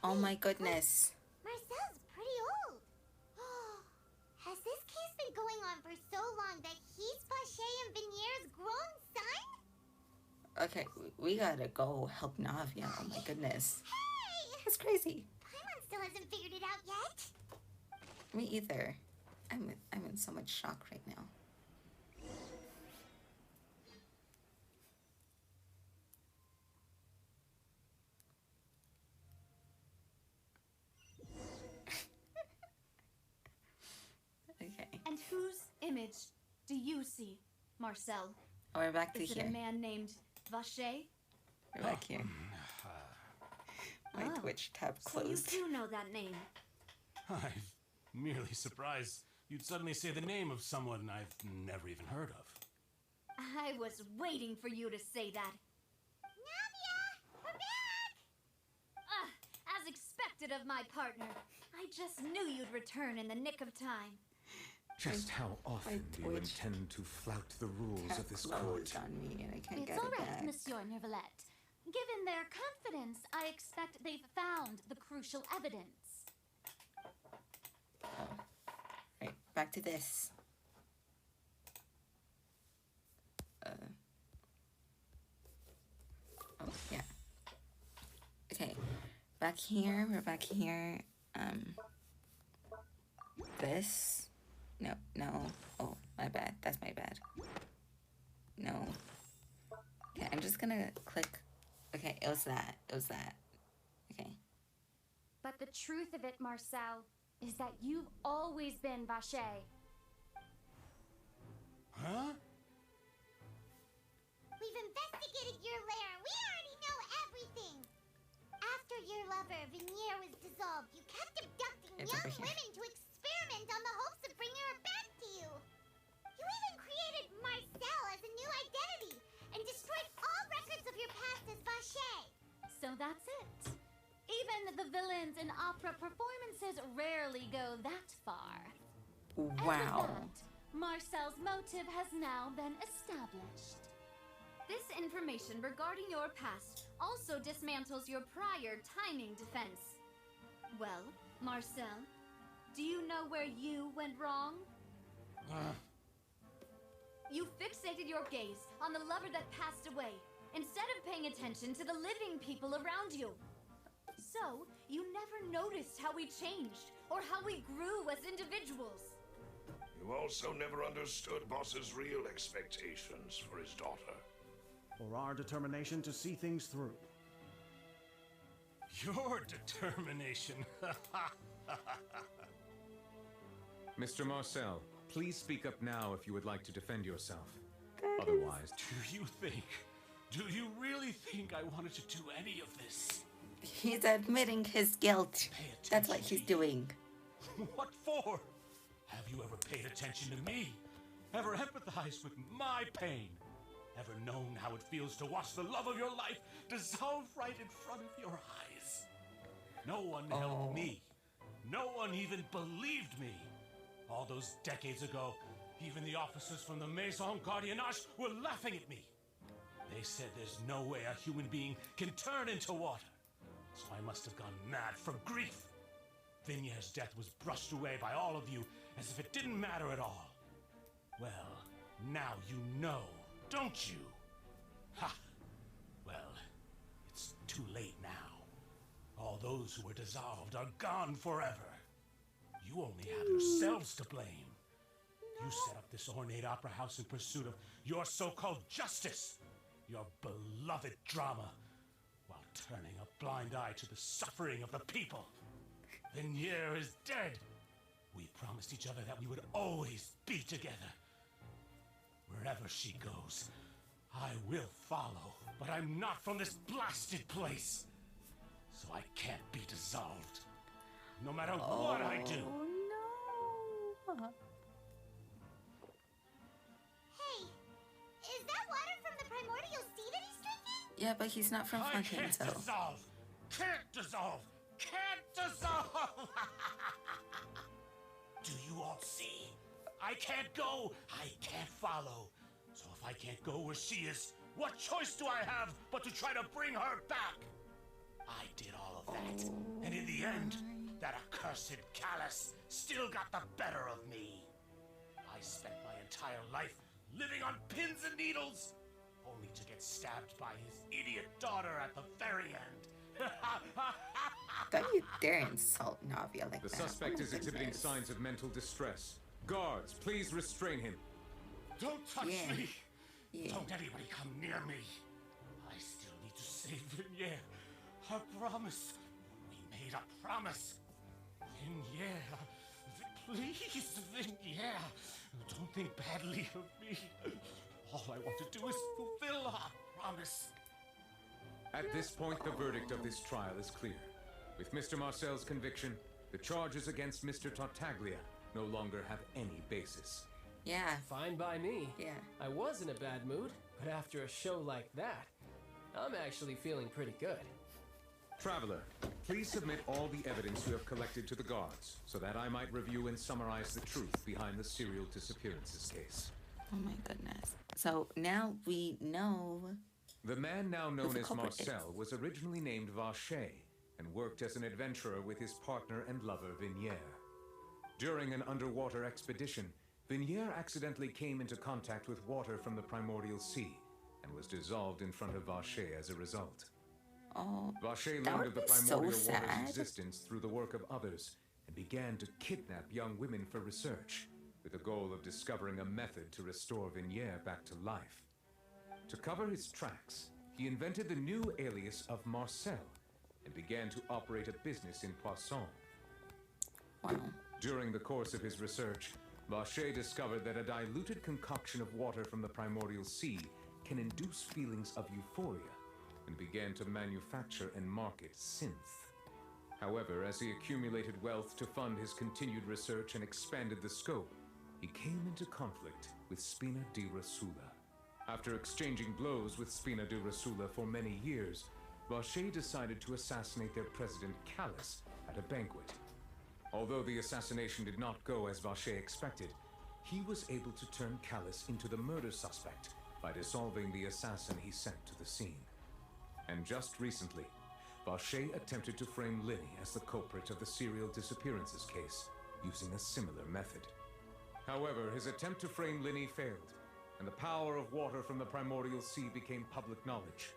Oh my goodness. Marcel's pretty old. Has this case been going on for so long that he's Vache and Vinier's grown son? Okay, we gotta go help Navia. Oh my goodness. Hey! That's crazy. Paimon still hasn't figured it out yet. Me either. I'm in so much shock right now. Okay. And whose image do you see, Marcel? Oh, we're back to Is it here. a man named Vache? We're back here. My Oh, Twitch tab So you closed. do know that name. I'm merely surprised you'd suddenly say the name of someone I've never even heard of. I was waiting for you to say that. Navia! We're back! As expected of my partner. I just knew you'd return in the nick of time. Just how often do you Twitch intend to flout the rules of this court? Closed on me and I can't It's get all it right, back. Monsieur Neuvillette. Given their confidence, I expect they've found the crucial evidence. Right, back to this. Oh, yeah. Okay, back here, we're back here. This. No. Oh, my bad. That's my bad. No. Okay, I'm just gonna click. Okay, it was that. Okay. But the truth of it, Marcel, is that you've always been Vache. Huh? We've investigated your lair. We already know everything. After your lover, Vinier, was dissolved, you kept abducting young women to experiment on the hopes of bringing her back to you. You even created Marcel as a new identity and destroyed all records of your past as Vacher. So that's it. Even the villains in opera performances rarely go that far. Wow. And with that, Marcel's motive has now been established. This information regarding your past also dismantles your prior timing defense. Well, Marcel, do you know where you went wrong? You fixated your gaze on the lover that passed away, instead of paying attention to the living people around you. So, you never noticed how we changed, or how we grew as individuals. You also never understood Boss's real expectations for his daughter. Or our determination to see things through. Your determination. Mr. Marcel, please speak up now if you would like to defend yourself. Otherwise... Do you really think I wanted to do any of this? He's admitting his guilt. That's what he's doing. What for? Have you ever paid attention to me? Ever empathized with my pain? Ever known how it feels to watch the love of your life dissolve right in front of your eyes? No one helped me. No one even believed me. All those decades ago, even the officers from the Maison Gardiennage were laughing at me. They said there's no way a human being can turn into water. So I must have gone mad from grief. Vignier's death was brushed away by all of you as if it didn't matter at all. Well, now you know, don't you? Ha! Well, it's too late now. All those who were dissolved are gone forever. You only have yourselves to blame. You set up this ornate opera house in pursuit of your so-called justice, your beloved drama, while turning a blind eye to the suffering of the people. Vinier is dead. We promised each other that we would always be together. Wherever she goes, I will follow, but I'm not from this blasted place. So I can't be dissolved, no matter what I do. Oh, no. Hey, is that water from the primordial sea that he's drinking? Yeah, but he's not from I Fontaines, can't so. dissolve! Can't dissolve! Can't dissolve! Do you all see? I can't go! I can't follow! So if I can't go where she is, what choice do I have but to try to bring her back? I did all of that, and in the end, that accursed Callus still got the better of me. I spent my entire life living on pins and needles, only to get stabbed by his idiot daughter at the very end. Don't you dare insult Navia like The that. suspect Oh my is exhibiting goodness. signs of mental distress. Guards, please restrain him. Don't touch me! Yeah. Don't anybody come near me! I still need to save Vinier. A promise. We made a promise. Vinier. Please, Vinier. Don't think badly of me. All I want to do is fulfill our promise. At this point, the verdict of this trial is clear. With Mr. Marcel's conviction, the charges against Mr. Tartaglia no longer have any basis. Yeah. Fine by me. Yeah. I was in a bad mood, but after a show like that, I'm actually feeling pretty good. Traveler, please submit all the evidence you have collected to the guards, so that I might review and summarize the truth behind the serial disappearances case. Oh my goodness. So now we know. The man now who known the as culprit Marcel was originally named Vacher and worked as an adventurer with his partner and lover Vinier. During an underwater expedition, Vinier accidentally came into contact with water from the primordial sea and was dissolved in front of Vacher as a result. Oh, Vacher that learned would of the be primordial so water's sad. existence through the work of others and began to kidnap young women for research, with the goal of discovering a method to restore Vinier back to life. To cover his tracks, he invented the new alias of Marcel and began to operate a business in Poisson. Wow. During the course of his research, Vacher discovered that a diluted concoction of water from the primordial sea can induce feelings of euphoria and began to manufacture and market synth. However, as he accumulated wealth to fund his continued research and expanded the scope, he came into conflict with Spina di Rosula. After exchanging blows with Spina di Rosula for many years, Vacher decided to assassinate their president Callus at a banquet. Although the assassination did not go as Vacher expected, he was able to turn Callus into the murder suspect by dissolving the assassin he sent to the scene. And just recently, Vacher attempted to frame Linny as the culprit of the serial disappearances case, using a similar method. However, his attempt to frame Linny failed, and the power of water from the primordial sea became public knowledge.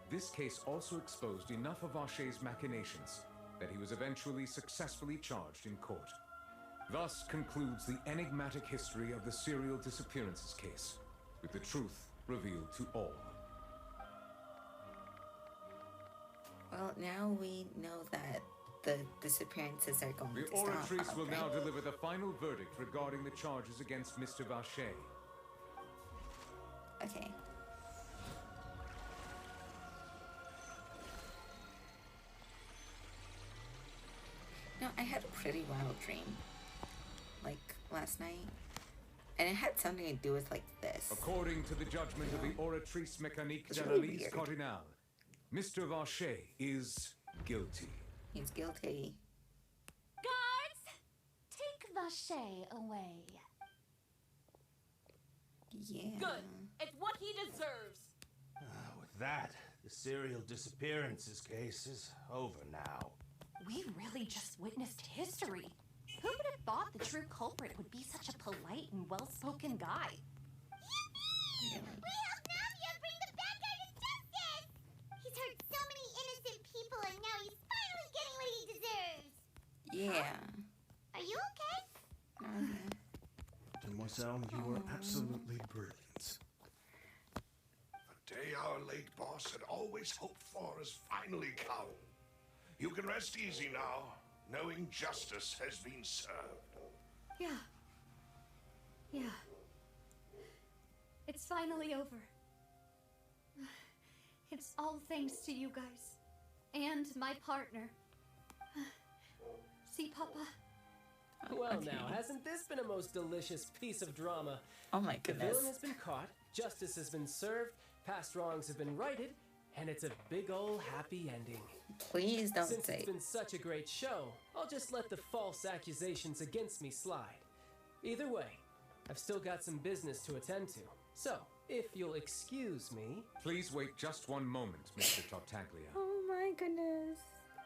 This case also exposed enough of Vacher's machinations that he was eventually successfully charged in court. Thus concludes the enigmatic history of the serial disappearances case, with the truth revealed to all. Well, now we know that the disappearances are going to stop. The Oratrice will right? now deliver the final verdict regarding the charges against Mr. Vacher. Okay. No, I had a pretty wild dream, like last night, and it had something to do with like this. According to the judgment of the Oratrice Mécanique It's really d'Analyse weird. Cardinal, Mr. Vacher is guilty. He's guilty. Guards, take Vacher away. Yeah. Good. It's what he deserves. With that, the serial disappearances case is over now. We really just witnessed history. Who would have thought the true culprit would be such a polite and well-spoken guy? We helped Navia bring the bad guy to justice! He's hurt so many innocent people and now he's finally getting what he deserves! Yeah. Are you okay? Demoiselle, you were absolutely brilliant. The day our late boss had always hoped for has finally come. You can rest easy now, knowing justice has been served. Yeah. Yeah. It's finally over. It's all thanks to you guys. And my partner. See, Papa? Well, Okay. now, hasn't this been a most delicious piece of drama? Oh my The goodness. villain has been caught, justice has been served, past wrongs have been righted, and it's a big ol' happy ending. Please don't Since say. it's been such a great show, I'll just let the false accusations against me slide. Either way, I've still got some business to attend to. So, if you'll excuse me... Please wait just one moment, Mr. Tartaglia. Oh my goodness.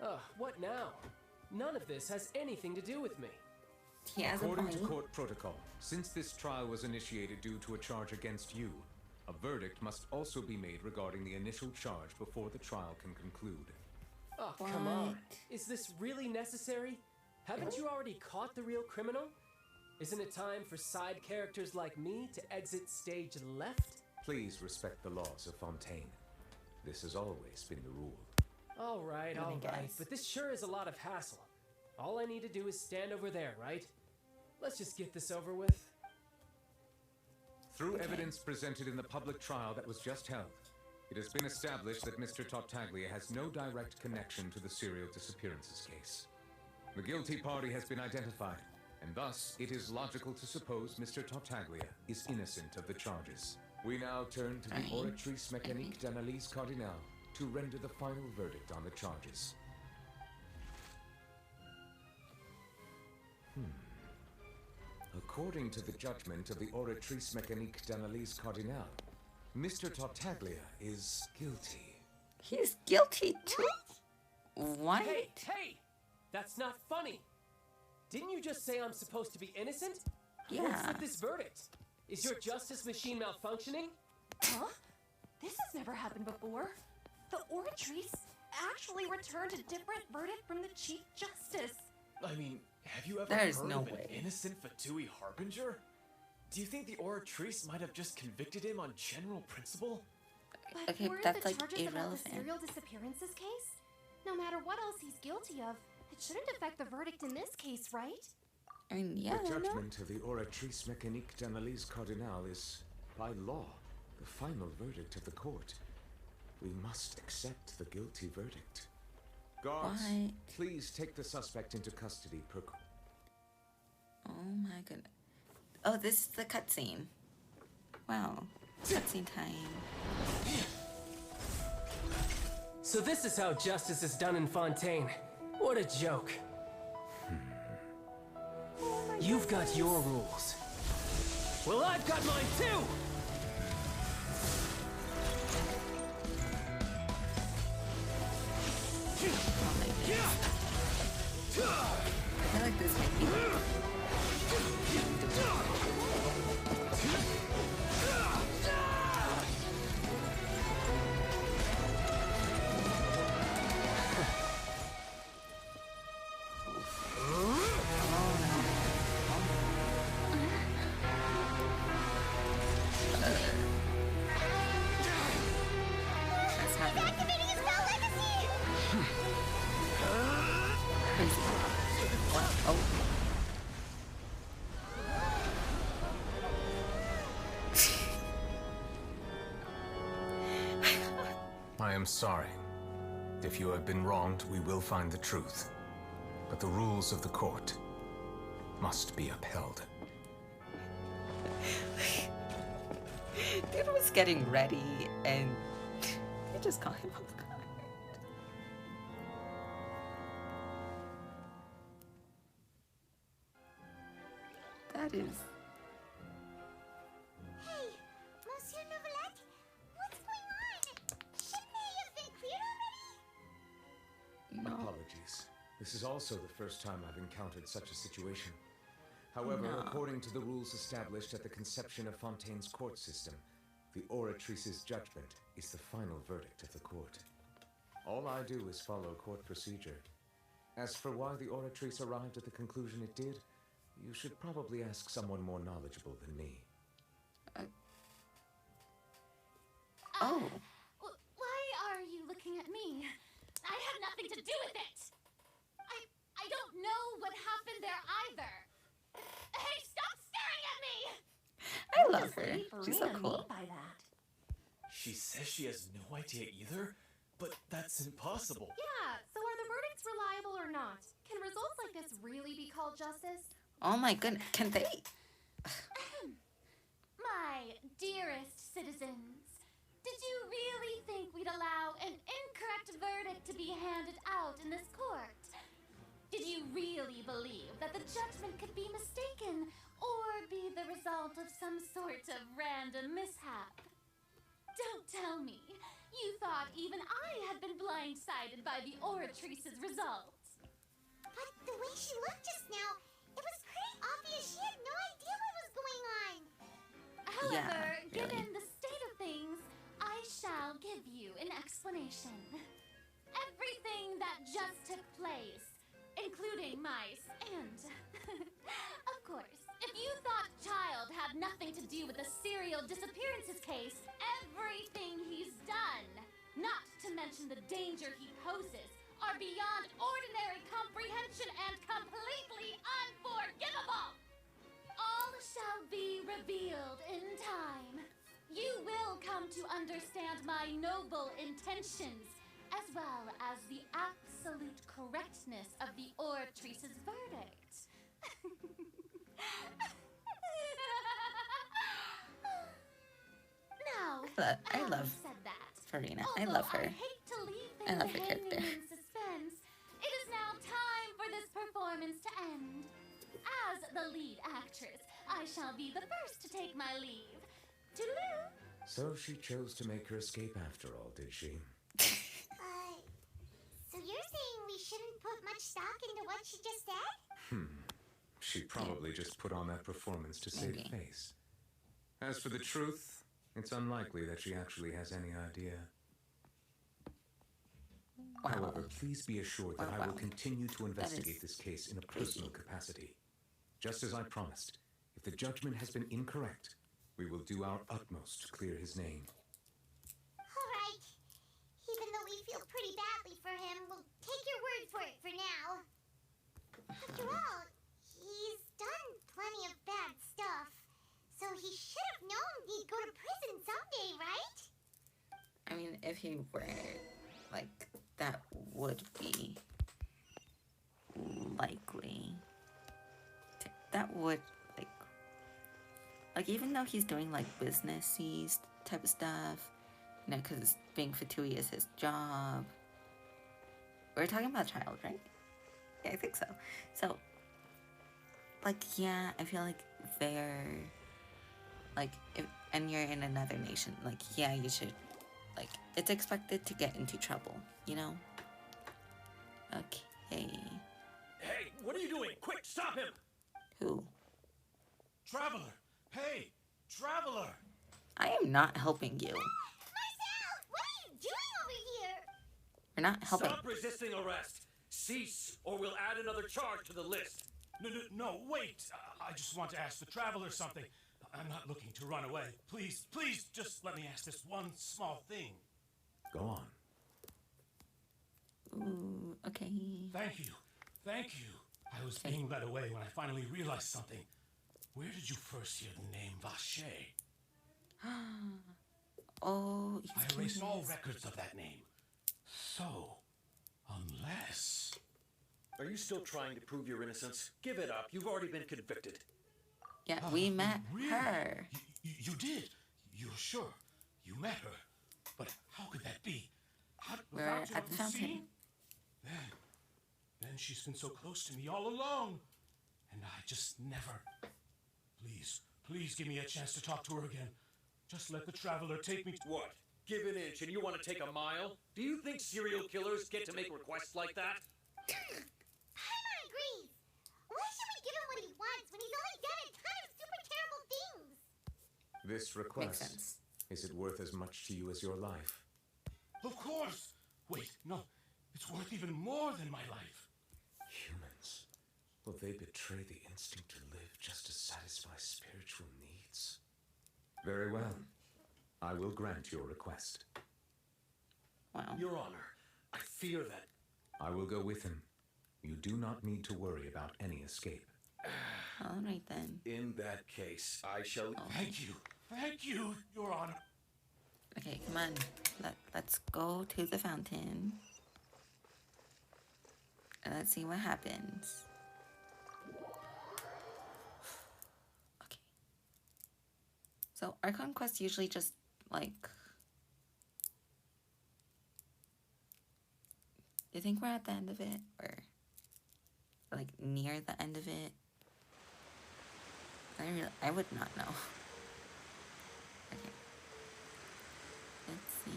Ugh, what now? None of this has anything to do with me. He has According a to point. court protocol, since this trial was initiated due to a charge against you, a verdict must also be made regarding the initial charge before the trial can conclude. Oh, come on. What? Is this really necessary? Haven't you already caught the real criminal? Isn't it time for side characters like me to exit stage left? Please respect the laws of Fontaine. This has always been the rule. All right, Let me all right. guess. But this sure is a lot of hassle. All I need to do is stand over there, right? Let's just get this over with. Through evidence presented in the public trial that was just held, it has been established that Mr. Tartaglia has no direct connection to the serial disappearances case. The guilty party has been identified, and thus it is logical to suppose Mr. Tartaglia is innocent of the charges. We now turn to the Oratrice Mécanique d'Analyse Cardinal to render the final verdict on the charges. According to the judgment of the Oratrice Mécanique d'Analyse Cardinal, Mr. Tartaglia is guilty. He's guilty too. What? Hey, hey! That's not funny! Didn't you just say I'm supposed to be innocent? What's Yeah. with this verdict? Is your justice machine malfunctioning? Huh? This has never happened before. The Oratrice actually returned a different verdict from the Chief Justice. I mean, have you ever There's heard no of an way. innocent Fatui Harbinger? Do you think the Oratrice might have just convicted him on general principle? But Okay, weren't that's the like charges about the irrelevant. serial disappearances case? No matter what else he's guilty of, it shouldn't affect the verdict in this case, right? I mean, yeah. The I know. judgment of the Oratrice Mécanique d'Analyse Cardinal is, by law, The final verdict of the court. We must accept the guilty verdict. Guards, What? please take the suspect into custody per... Oh my goodness. Oh, this is the cutscene. Wow. Cutscene time. So this is how justice is done in Fontaine. What a joke. You've got your rules. Well, I've got mine too! I like this movie. That's happening. Activating his spell legacy! Crazy. What? Oh. I am sorry. If you have been wronged, we will find the truth. But the rules of the court must be upheld. Dude was getting ready and you just caught him off guard. That is... Hey, Monsieur Novelette, what's going on? Shouldn't they have been cleared already? No. Apologies. This is also the first time I've encountered such a situation. However, No. according to the rules established at the conception of Fontaine's court system, the oratrice's judgment is the final verdict of the court. All I do is follow court procedure. As for why the oratrice arrived at the conclusion it did, you should probably ask someone more knowledgeable than me. Oh. Why are you looking at me? I had nothing to do with it. I don't know what happened there either. Hey, stop staring at me! I love her. She's so cool. By that. She says she has no idea either, but that's impossible. Yeah, so are the verdicts reliable or not? Can results like this really be called justice? Oh my goodness. Can they? My dearest citizens, did you really think we'd allow an incorrect verdict to be handed out in this court? Did you really believe that the judgment could be mistaken or be the result of some sort of random mishap? Don't tell me you thought even I had been blindsided by the oratrice's results. But the way she looked just now, it was pretty obvious she had no idea what was going on. However, Yeah, given really. the state of things, I shall give you an explanation. Everything that just took place, including mice and... of course, if you thought Child had nothing to do with the serial disappearances case, everything he's done, not to mention the danger he poses, are beyond ordinary comprehension and completely unforgivable. All shall be revealed in time. You will come to understand my noble intentions, as well as the absolute correctness of the oratrice's verdict. Now, I love having said that, Farina. I although love her. I hate to leave I things love her hanging character. in suspense, it is now time for this performance to end. As the lead actress, I shall be the first to take my leave. Toodaloo! So she chose to make her escape after all, did she? So you're saying we shouldn't put much stock into what she just said? She probably just put on that performance to save Maybe. face. As for the truth, it's unlikely that she actually has any idea. Wow. However, please be assured that Wow, I will wow. continue to investigate is this case in a personal capacity. Just as I promised, if the judgment has been incorrect, we will do our utmost to clear his name. Alright. Even though we feel pretty badly for him, we'll take your word for it for now. After all, he's done plenty of bad stuff. So he should have known he'd go to prison someday, okay where, like, that would be likely. That would, like, even though he's doing, like, business-y type of stuff, you know, because being Fatui is his job. We're talking about a child, right? Yeah, I think so. So, like, yeah, I feel like they're, like, if, and you're in another nation, like, yeah, you should, like, it's expected to get into trouble, you know? Okay. Hey, what are you doing? Quick, stop him! Who? Traveler! Hey! Traveler! I am not helping you. Marcel, what are you doing over here? We're not helping. Stop resisting arrest! Cease, or we'll add another charge to the list. No, wait! I just want to ask the traveler something. I'm not looking to run away. Please, just let me ask this one small thing. Go on. Ooh, okay. Thank you. I was being led away when I finally realized something. Where did you first hear the name Vache? Oh, I erased all records of that name. So, unless... Are you still trying to prove your innocence? Give it up. You've already been convicted. Yeah, we met really? her. You did? You're sure? You met her? But how could that be? We're at the fountain. Then she's been so close to me all along. And I just never... Please give me a chance to talk to her again. Just let the traveler take me to... What? Give an inch and you want to take a mile? Do you think serial killers get to make requests like that? Paimon agrees. Why should we give him what he wants when he's only done a ton of super terrible things? This request, is it worth as much to you as your life? Of course! Wait, no. It's worth even more than my life. Humans. Will they betray the instinct to live just to satisfy spiritual needs? Very well. I will grant your request. Wow. Your Honor, I fear that... I will go with him. You do not need to worry about any escape. All right, then. In that case, I shall... Oh. Thank you, Your Honor. Okay, come on. Let's go to the fountain. And let's see what happens. Okay. So, our conquest usually just, like... Do you think we're at the end of it? Or, like, near the end of it? I would not know. Okay. Let's see.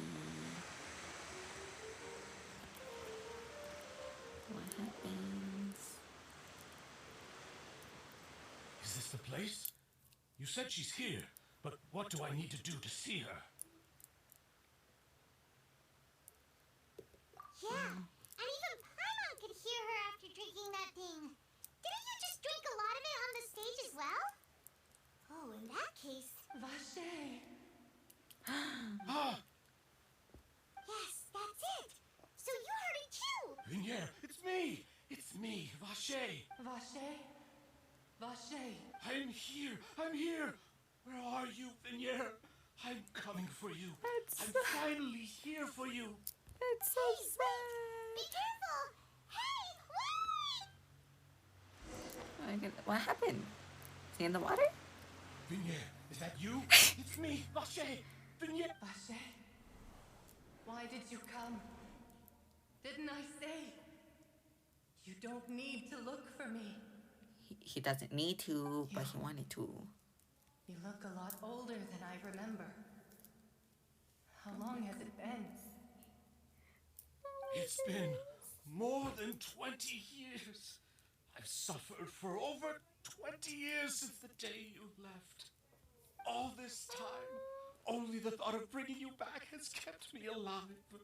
What happens? Is this the place? You said she's here, but what do I need to do to see her? Yeah, and even Paimon could hear her after drinking that thing. Didn't you just drink a lot of it on the stage as well? Oh, in that case... Vache! Ah! Yes, that's it! So you heard it too! Vignier, it's me! It's me, Vache! Vache? Vache? I'm here! Where are you, Vignier? I'm coming for you. I'm finally here for you. It's so sad. Be careful! Hey, wait! Oh my goodness. What happened? Is he in the water? Vignier, is that you? It's me, Vache! Vignier! Vache? Why did you come? Didn't I say? You don't need to look for me. He doesn't need to, but he wanted to. You look a lot older than I remember. How long has it been? It's been more than 20 years. I've suffered for over 20 years since the day you left. All this time, only the thought of bringing you back has kept me alive.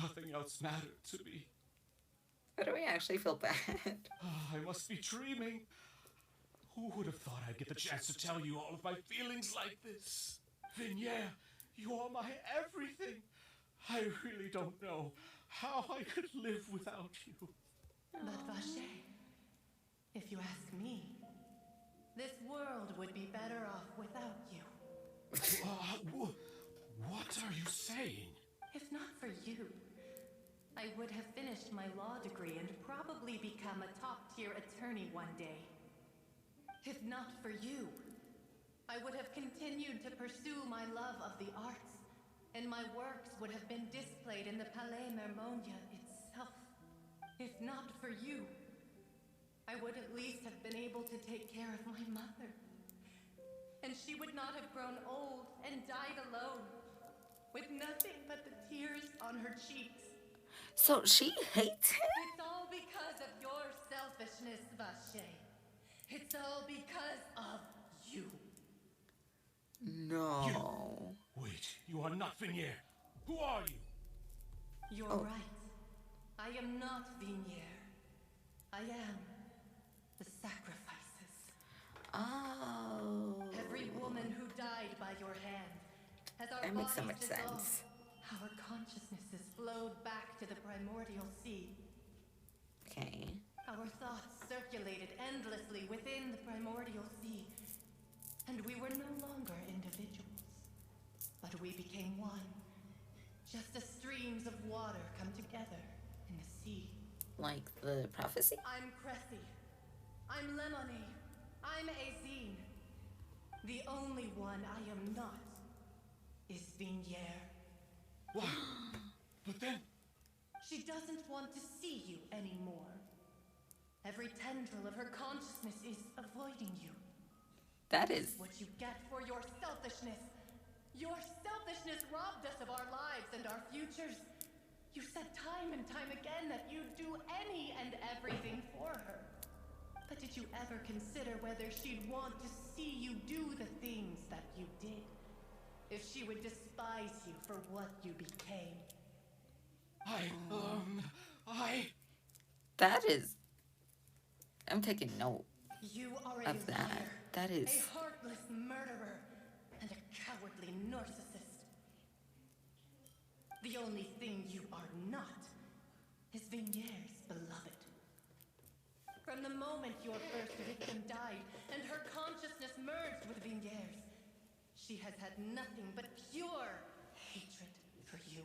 Nothing else mattered to me. Why do we actually feel bad? I must be dreaming. Who would have thought I'd get the chance to tell you all of my feelings like this? Vignier, you are my everything. I really don't know how I could live without you. But Vache, if you ask me, this world would be better off without you. What are you saying? If not for you, I would have finished my law degree and probably become a top-tier attorney one day. If not for you, I would have continued to pursue my love of the arts, and my works would have been displayed in the Palais Mermonia itself. If not for you, I would at least have been able to take care of my mother. And she would not have grown old and died alone, with nothing but the tears on her cheeks. So she hates him? It's all because of your selfishness, Vache. It's all because of you. No. Wait, you are not Vignier. Who are you? You're right. I am not Vignier. I am the sacrifices. Oh. Every woman who died by your hand, as our That makes so bodies much dissolved, sense. our consciousnesses flowed back to the primordial sea. Okay. Our thoughts circulated endlessly within the primordial sea, and we were no longer individuals, but we became one, just as streams of water come together in the sea. Like the prophecy? I'm Cressy. I'm Lemonade. I'm Azine. The only one I am not is Vignier. Why? But then... She doesn't want to see you anymore. Every tendril of her consciousness is avoiding you. That is... What you get for your selfishness. Your selfishness robbed us of our lives and our futures. You said time and time again that you'd do any and everything for her. But did you ever consider whether she'd want to see you do the things that you did? If she would despise you for what you became? That is... I'm taking note You are of that. liar, That is... a heartless murderer, and a cowardly narcissist. The only thing you are not is Vignier's beloved. From the moment your first victim died and her consciousness merged with Vignier's, she has had nothing but pure hatred for you.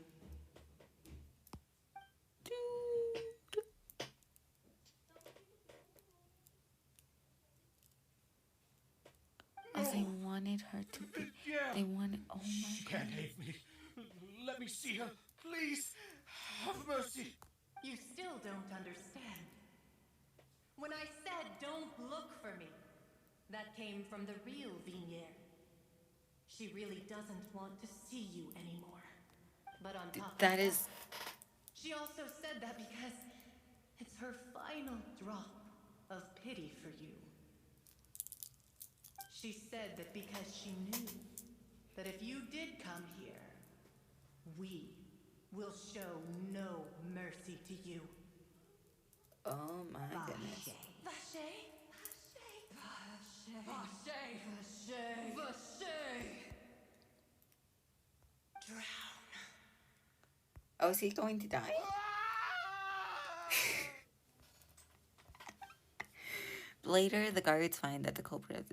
Oh, they wanted her to be... They wanted... Oh my She can't god. hate me. Let me see her. Please. Have mercy. You still don't understand. When I said don't look for me, that came from the real Vignier. She really doesn't want to see you anymore. But on top That of is... she also said that because it's her final drop of pity for you. She said that because she knew that if you did come here, we will show no mercy to you. Oh my goodness. Vache? Vache? Vache? Vache? Drown. Oh, is he going to die? Later, the guards find that the culprit...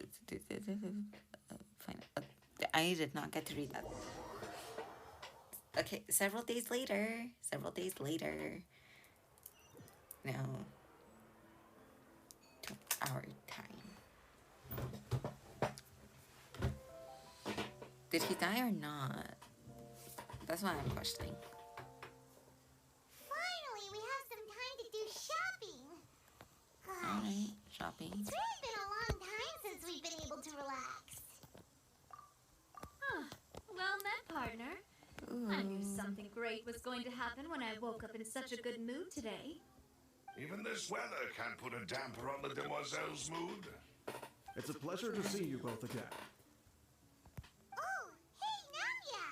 Fine. I did not get to read that. Okay, several days later. Now, to our time. Did he die or not? That's what I'm questioning. Finally, we have some time to do shopping. Gosh, Alright, shopping. it's really been a long time since we've been able to relax. Well met, partner. I knew something great was going to happen when I woke up in such a good mood today. Even this weather can't put a damper on the demoiselle's mood. It's a pleasure to see you both again. Oh, hey, Navia!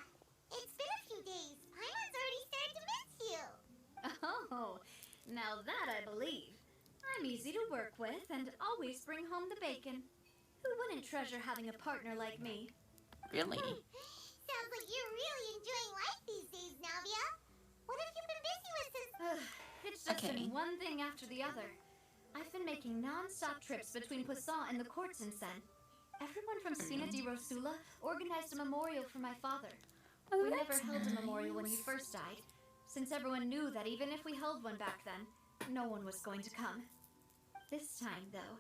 It's been a few days. Paimon's already started to miss you. Oh, now that I believe. I'm easy to work with and always bring home the bacon. Who wouldn't treasure having a partner like me? Really? Sounds like you're really enjoying life these days, Navia. What have you been busy with since... It's just Okay. been one thing after the other. I've been making non-stop trips between Poisson and the courts in Sen. Everyone from Spina di Rosula organized a memorial for my father. Oh, We never that's held a memorial when he nice. first died, since everyone knew that even if we held one back then, no one was going to come. This time, though,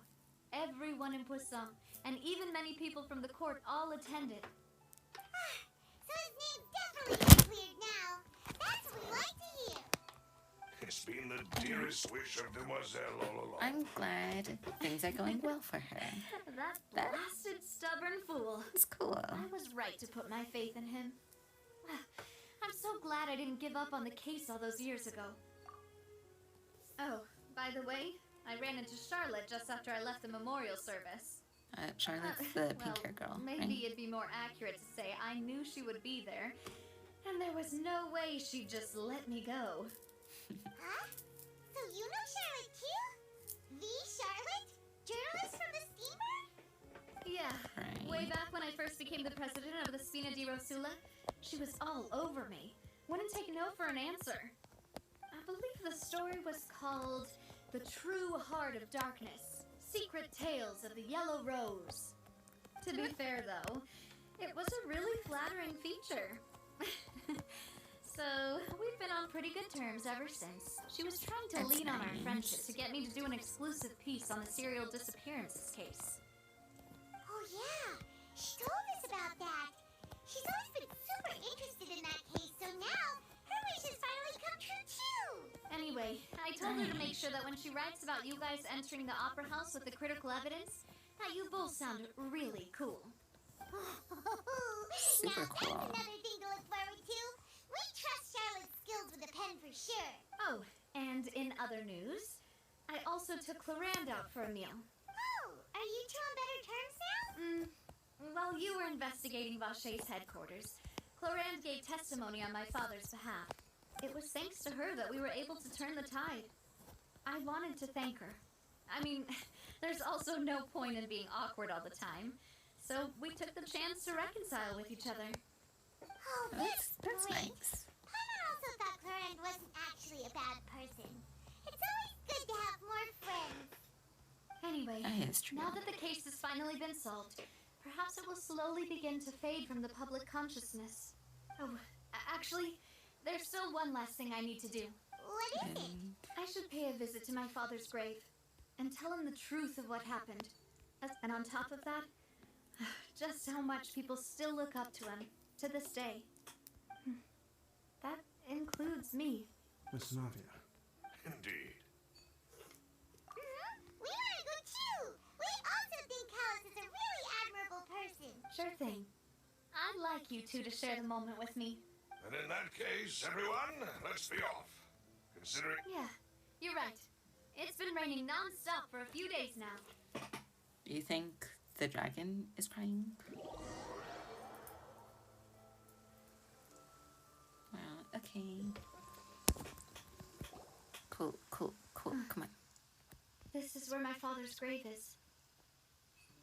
everyone in Poisson, and even many people from the court, all attended. So his name definitely gets cleared now. That's what we like to hear. It's been the dearest wish of Demoiselle all along. I'm glad things are going well for her. That blasted stubborn fool. It's cool. I was right to put my faith in him. I'm so glad I didn't give up on the case all those years ago. Oh, by the way, I ran into Charlotte just after I left the memorial service. Charlotte's the pink hair girl, Maybe right? it'd be more accurate to say I knew she would be there, and there was no way she'd just let me go. Huh? So you know Charlotte too? The Charlotte? Journalist from the steamer? Yeah, Right. way back when I first became the president of the Spina di Rosula, she was all over me. Wouldn't take no for an answer. I believe the story was called The True Heart of Darkness, Secret Tales of the Yellow Rose. To be fair, though, it was a really flattering feature. So, we've been on pretty good terms ever since. She was trying to That's lean on our nice. friendship to get me to do an exclusive piece on the serial disappearances case. Oh yeah, she told us about that. She's always been super interested in that case, so now her wish has finally come true too. Anyway, I told her to make sure that when she writes about you guys entering the opera house with the critical evidence, that you both sound really cool. Super now cool. that's another thing to look forward to. We trust Charlotte's skills with a pen for sure. Oh, and in other news, I also took Clarande out for a meal. Oh, are you two on better terms now? While you were investigating Vaucher's headquarters, Clarande gave testimony on my father's behalf. It was thanks to her that we were able to turn the tide. I wanted to thank her. I mean, there's also no point in being awkward all the time, so we took the chance to reconcile with each other. Oh, that's That's great. nice. Paimon also thought Clarande wasn't actually a bad person. It's always good to have more friends. Anyway, That is true. now that the case has finally been solved, perhaps it will slowly begin to fade from the public consciousness. Oh, actually, there's still one last thing I need to do. What is it? I should pay a visit to my father's grave and tell him the truth of what happened. And on top of that, just how much people still look up to him to this day. That includes me. Miss Navia. Indeed. We want to go too. We also think Callus is a really admirable person. Sure thing. I'd like you two to share the moment with me. And in that case, everyone, let's be off. Considering Yeah, you're right. It's been raining non-stop for a few days now. Do you think the dragon is crying? Wow, okay. Cool, cool, cool. Come on. This is where my father's grave is.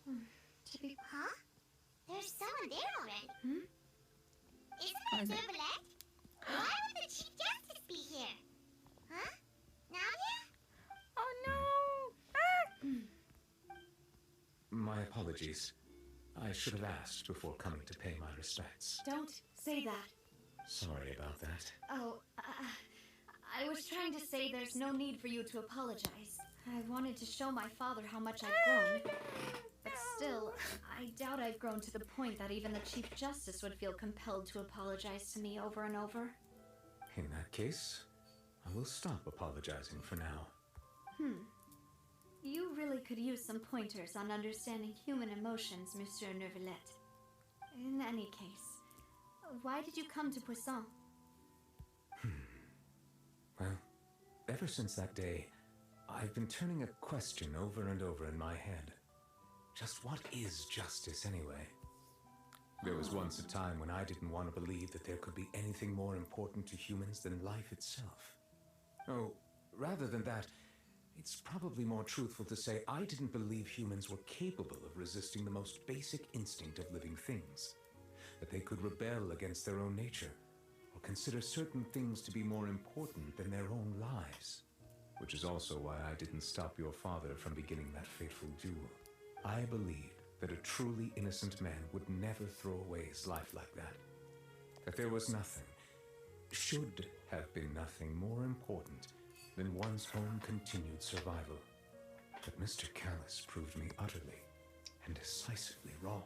To be... Huh? There's someone there already. Isn't What that is it? Neverland? Why would the Chief Justice be here? Huh? Navia? Oh no! My apologies. I should have asked before coming to pay my respects. Don't say that. Sorry about that. Oh, I was trying to say there's no need for you to apologize. I wanted to show my father how much I've grown. But still, I doubt I've grown to the point that even the Chief Justice would feel compelled to apologize to me over and over. In that case, I will stop apologizing for now. You really could use some pointers on understanding human emotions, Monsieur Neuvillette. In any case, why did you come to Poisson? Well, ever since that day, I've been turning a question over and over in my head. Just what is justice anyway? There was once a time when I didn't want to believe that there could be anything more important to humans than life itself. Oh, rather than that, it's probably more truthful to say I didn't believe humans were capable of resisting the most basic instinct of living things. That they could rebel against their own nature, or consider certain things to be more important than their own lives. Which is also why I didn't stop your father from beginning that fateful duel. I believed that a truly innocent man would never throw away his life like that. that there was nothing, should have been nothing more important than one's own continued survival. But Mr. Callus proved me utterly and decisively wrong.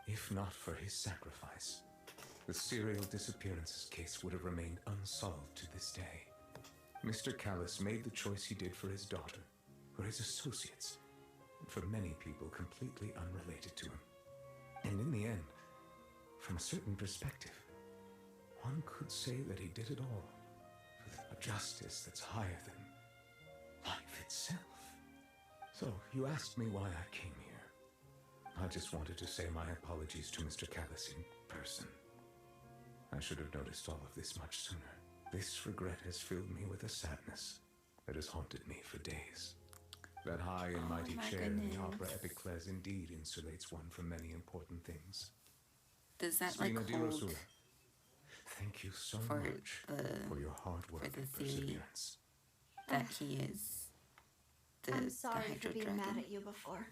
If not for his sacrifice, the serial disappearances case would have remained unsolved to this day. Mr. Callus made the choice he did for his daughter, for his associates, and for many people completely unrelated to him. And in the end, from a certain perspective, one could say that he did it all with a justice that's higher than life itself. So, you asked me why I came here. I just wanted to say my apologies to Mr. Callus in person. I should have noticed all of this much sooner. This regret has filled me with a sadness that has haunted me for days. That high and mighty chair in the opera epiclese indeed insulates one from many important things. Does that Spina di hold Rosula, thank you so for much for your hard work the and theory perseverance. that he is I'm the sorry for Hydro being Dragon? mad at you before.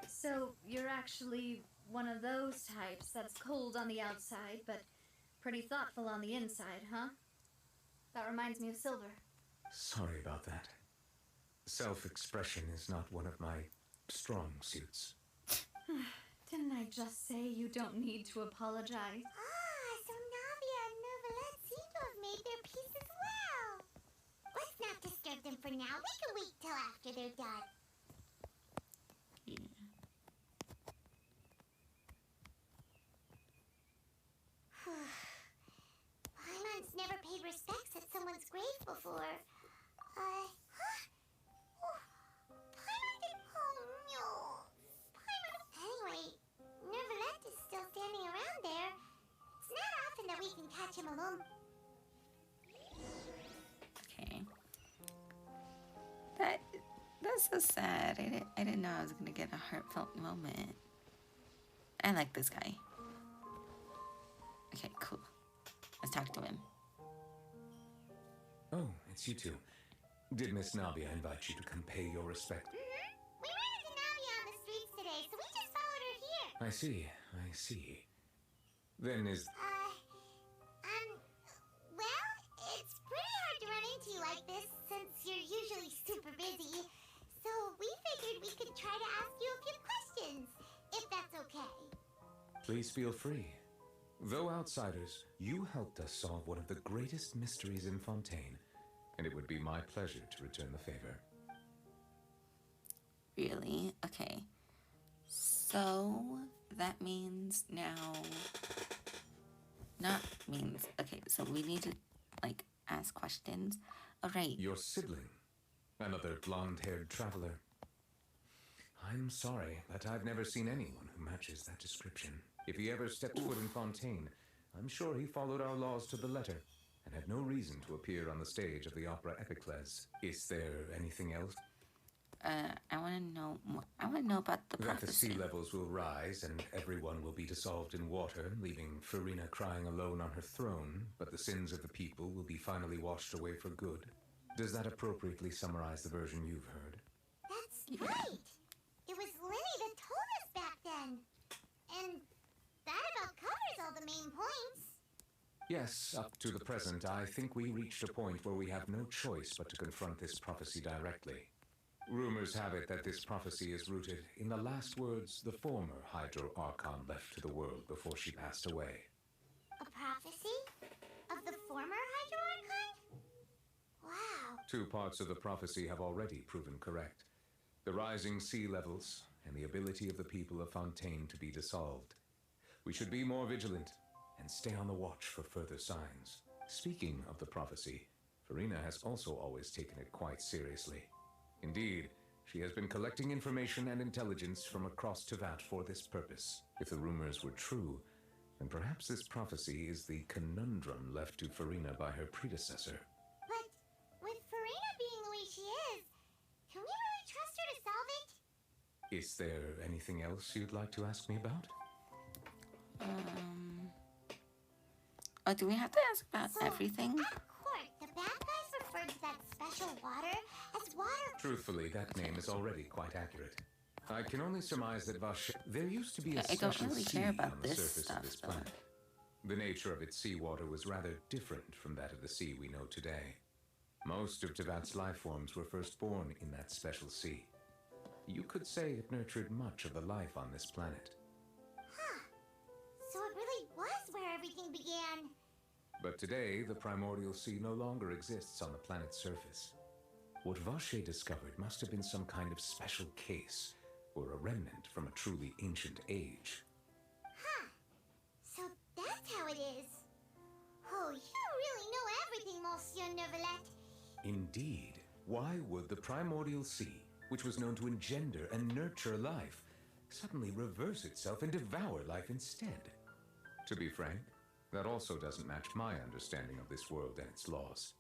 So, you're actually one of those types that's cold on the outside, but pretty thoughtful on the inside, huh? That reminds me of Silver. Sorry about that. Self-expression is not one of my strong suits. Didn't I just say you don't need to apologize? So Navia and Neuvillette seem to have made their peace as well. Let's not disturb them for now. We can wait till after they're done. Paimon's never paid respects at someone's grave before. Paimon did... Oh, no. Paimon... Anyway, Neuvillette is still standing around there. It's not often that we can catch him alone. Okay. That's so sad. I didn't know I was gonna get a heartfelt moment. I like this guy. Okay, cool. Let's talk to him. Oh, it's you two. Did Miss Navia invite you to come pay your respect? We ran into Navia on the streets today, so we just followed her here. I see. Then is... Well, it's pretty hard to run into you like this since you're usually super busy. So we figured we could try to ask you a few questions, if that's okay. Please feel free. Though outsiders, you helped us solve one of the greatest mysteries in Fontaine, and it would be my pleasure to return the favor. Really? Okay. So that means now... Not means... Okay, so we need to, like, ask questions. All right. Your sibling. Another blonde-haired traveler. I'm sorry, but I've never seen anyone who matches that description. If he ever stepped foot in Fontaine, I'm sure he followed our laws to the letter and had no reason to appear on the stage of the opera epiclese. Is there anything else? I want to know more. I want to know about the prophecy. That the sea levels will rise and everyone will be dissolved in water, leaving Farina crying alone on her throne, but the sins of the people will be finally washed away for good. Does that appropriately summarize the version you've heard? That's right. It was Linny that told us back then. And that about covers all the main points. Yes, up to the present, I think we reached a point where we have no choice but to confront this prophecy directly. Rumors have it that this prophecy is rooted in the last words the former Hydro Archon left to the world before she passed away. A prophecy? Of the former Hydro Archon? Wow. 2 parts of the prophecy have already proven correct. The rising sea levels and the ability of the people of Fontaine to be dissolved. We should be more vigilant and stay on the watch for further signs. Speaking of the prophecy, Farina has also always taken it quite seriously. Indeed, she has been collecting information and intelligence from across Tevat for this purpose. If the rumors were true, then perhaps this prophecy is the conundrum left to Farina by her predecessor. But with Farina being the way she is, can we really trust her to solve it? Is there anything else you'd like to ask me about? Oh, do we have to ask about everything? At court, the bad guys referred to that special water as water... Truthfully, that name is already quite accurate. I can only surmise that Vash... There used to be a I don't special really sea care on about the this surface stuff, of this though. planet. The nature of its seawater was rather different from that of the sea we know today. Most of Teyvat's life forms were first born in that special sea. You could say it nurtured much of the life on this planet. Huh. So it really was where everything began. But today, the primordial sea no longer exists on the planet's surface. What Vache discovered must have been some kind of special case, or a remnant from a truly ancient age. Huh. So that's how it is. Oh, you really know everything, Monsieur Neuvillette. Indeed. Why would the primordial sea, which was known to engender and nurture life, suddenly reverse itself and devour life instead? To be frank, that also doesn't match my understanding of this world and its laws.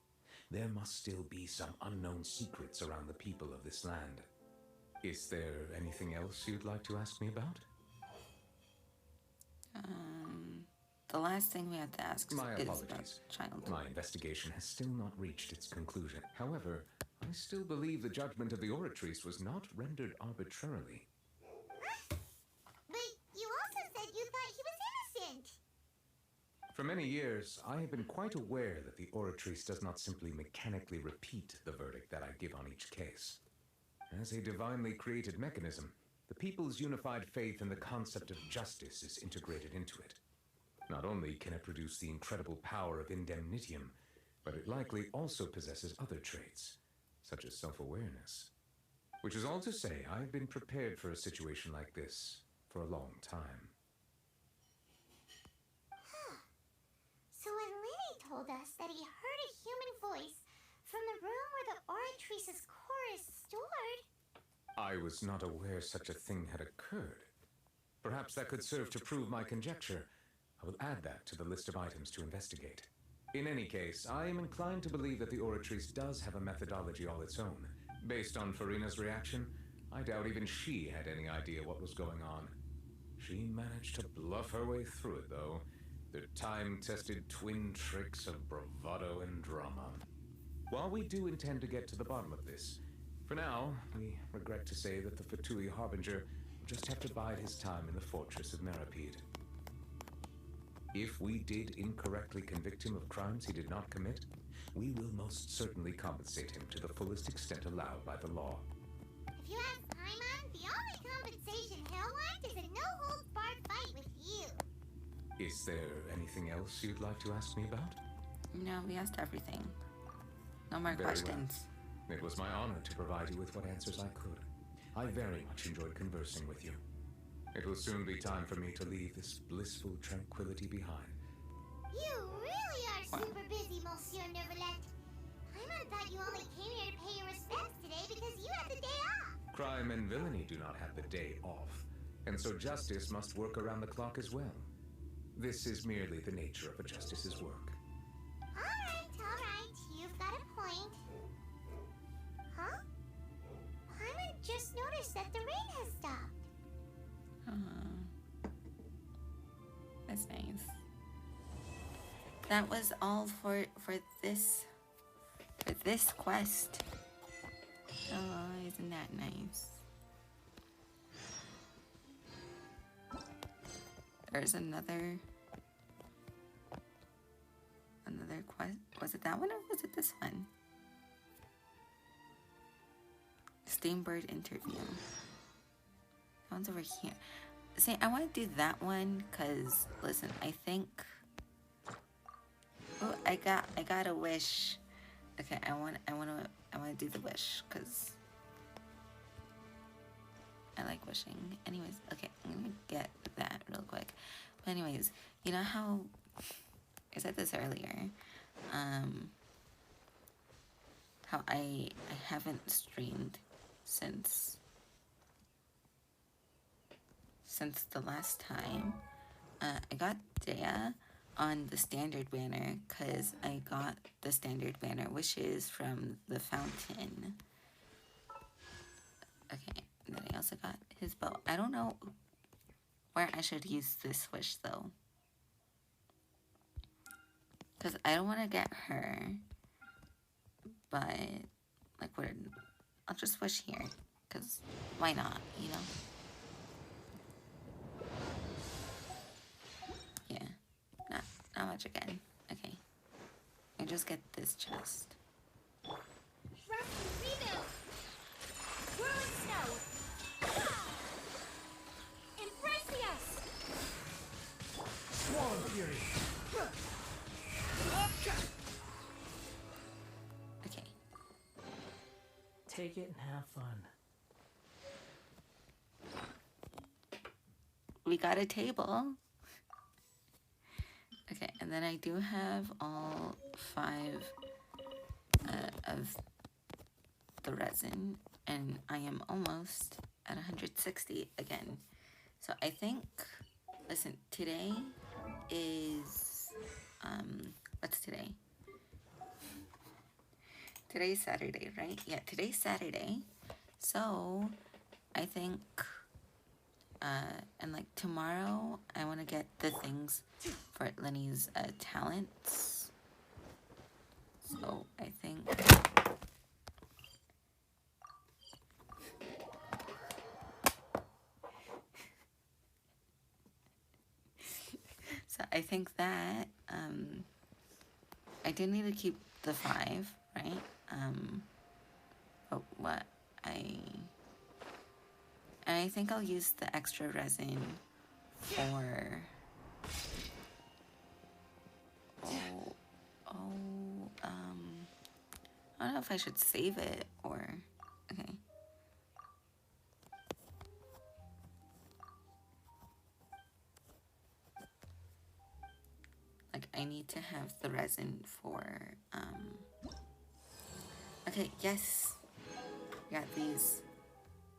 There must still be some unknown secrets around the people of this land. Is there anything else you'd like to ask me about? The last thing we have to ask My is apologies. about childhood. My investigation has still not reached its conclusion. However, I still believe the judgment of the Oratrice was not rendered arbitrarily. But you also said you thought he was innocent. For many years, I have been quite aware that the Oratrice does not simply mechanically repeat the verdict that I give on each case. As a divinely created mechanism, the people's unified faith in the concept of justice is integrated into it. Not only can it produce the incredible power of indemnitium, but it likely also possesses other traits, such as self-awareness. Which is all to say, I've been prepared for a situation like this for a long time. Huh. So when Lenny told us that he heard a human voice from the room where the Oratrice's core is stored... I was not aware such a thing had occurred. Perhaps that could serve to prove my conjecture. I will add that to the list of items to investigate. In any case, I am inclined to believe that the Oratrice does have a methodology all its own. Based on Farina's reaction, I doubt even she had any idea what was going on. She managed to bluff her way through it, though. The time-tested twin tricks of bravado and drama. While we do intend to get to the bottom of this, for now, we regret to say that the Fatui Harbinger will just have to bide his time in the fortress of Meripede. If we did incorrectly convict him of crimes he did not commit, we will most certainly compensate him to the fullest extent allowed by the law. If you ask Paimon, the only compensation he'll want is a no-holds-barred fight with you. Is there anything else you'd like to ask me about? No, we asked everything. No more Very questions. well. It was my honor to provide you with what answers I could. I very much enjoyed conversing with you. It will soon be time for me to leave this blissful tranquility behind. You really are super busy, Monsieur Neuvillette. Paimon thought you only came here to pay your respects today because you had the day off. Crime and villainy do not have the day off, and so justice must work around the clock as well. This is merely the nature of a justice's work. All right. You've got a point. Huh? Paimon just noticed that the rain has stopped. That's nice. That was all for this quest. Oh, isn't that nice? There's another quest. Was it that one or was it this one? Steambird interview. That one's over here. See, I want to do that one because listen, I think. Oh, I got a wish. Okay, I want to do the wish because I like wishing. Anyways, okay, I'm gonna get that real quick. But anyways, you know how I said this earlier, how I haven't streamed since the last time. I got Dea on the standard banner because I got the standard banner wishes from the fountain. Okay, and then I also got his bow. I don't know where I should use this wish though, because I don't want to get her, but like I'll just wish here because why not, you know? Yeah, dodge again. Okay. I just get this chest. Rescue, rebuild! Whirling snow! Embracius! Swarm Fury! Okay. Take it and have fun. We got a table. Okay, and then I do have all 5 of the resin, and I am almost at 160 again. So I think, listen, today is, what's today? Today's Saturday, right? Yeah, today's Saturday. So I think, and like tomorrow, I want to get the things for Lenny's talents. So I think that I do need to keep the 5, right? But what I think I'll use the extra resin for I don't know if I should save it or okay. Like I need to have the resin for okay, yes. Got these.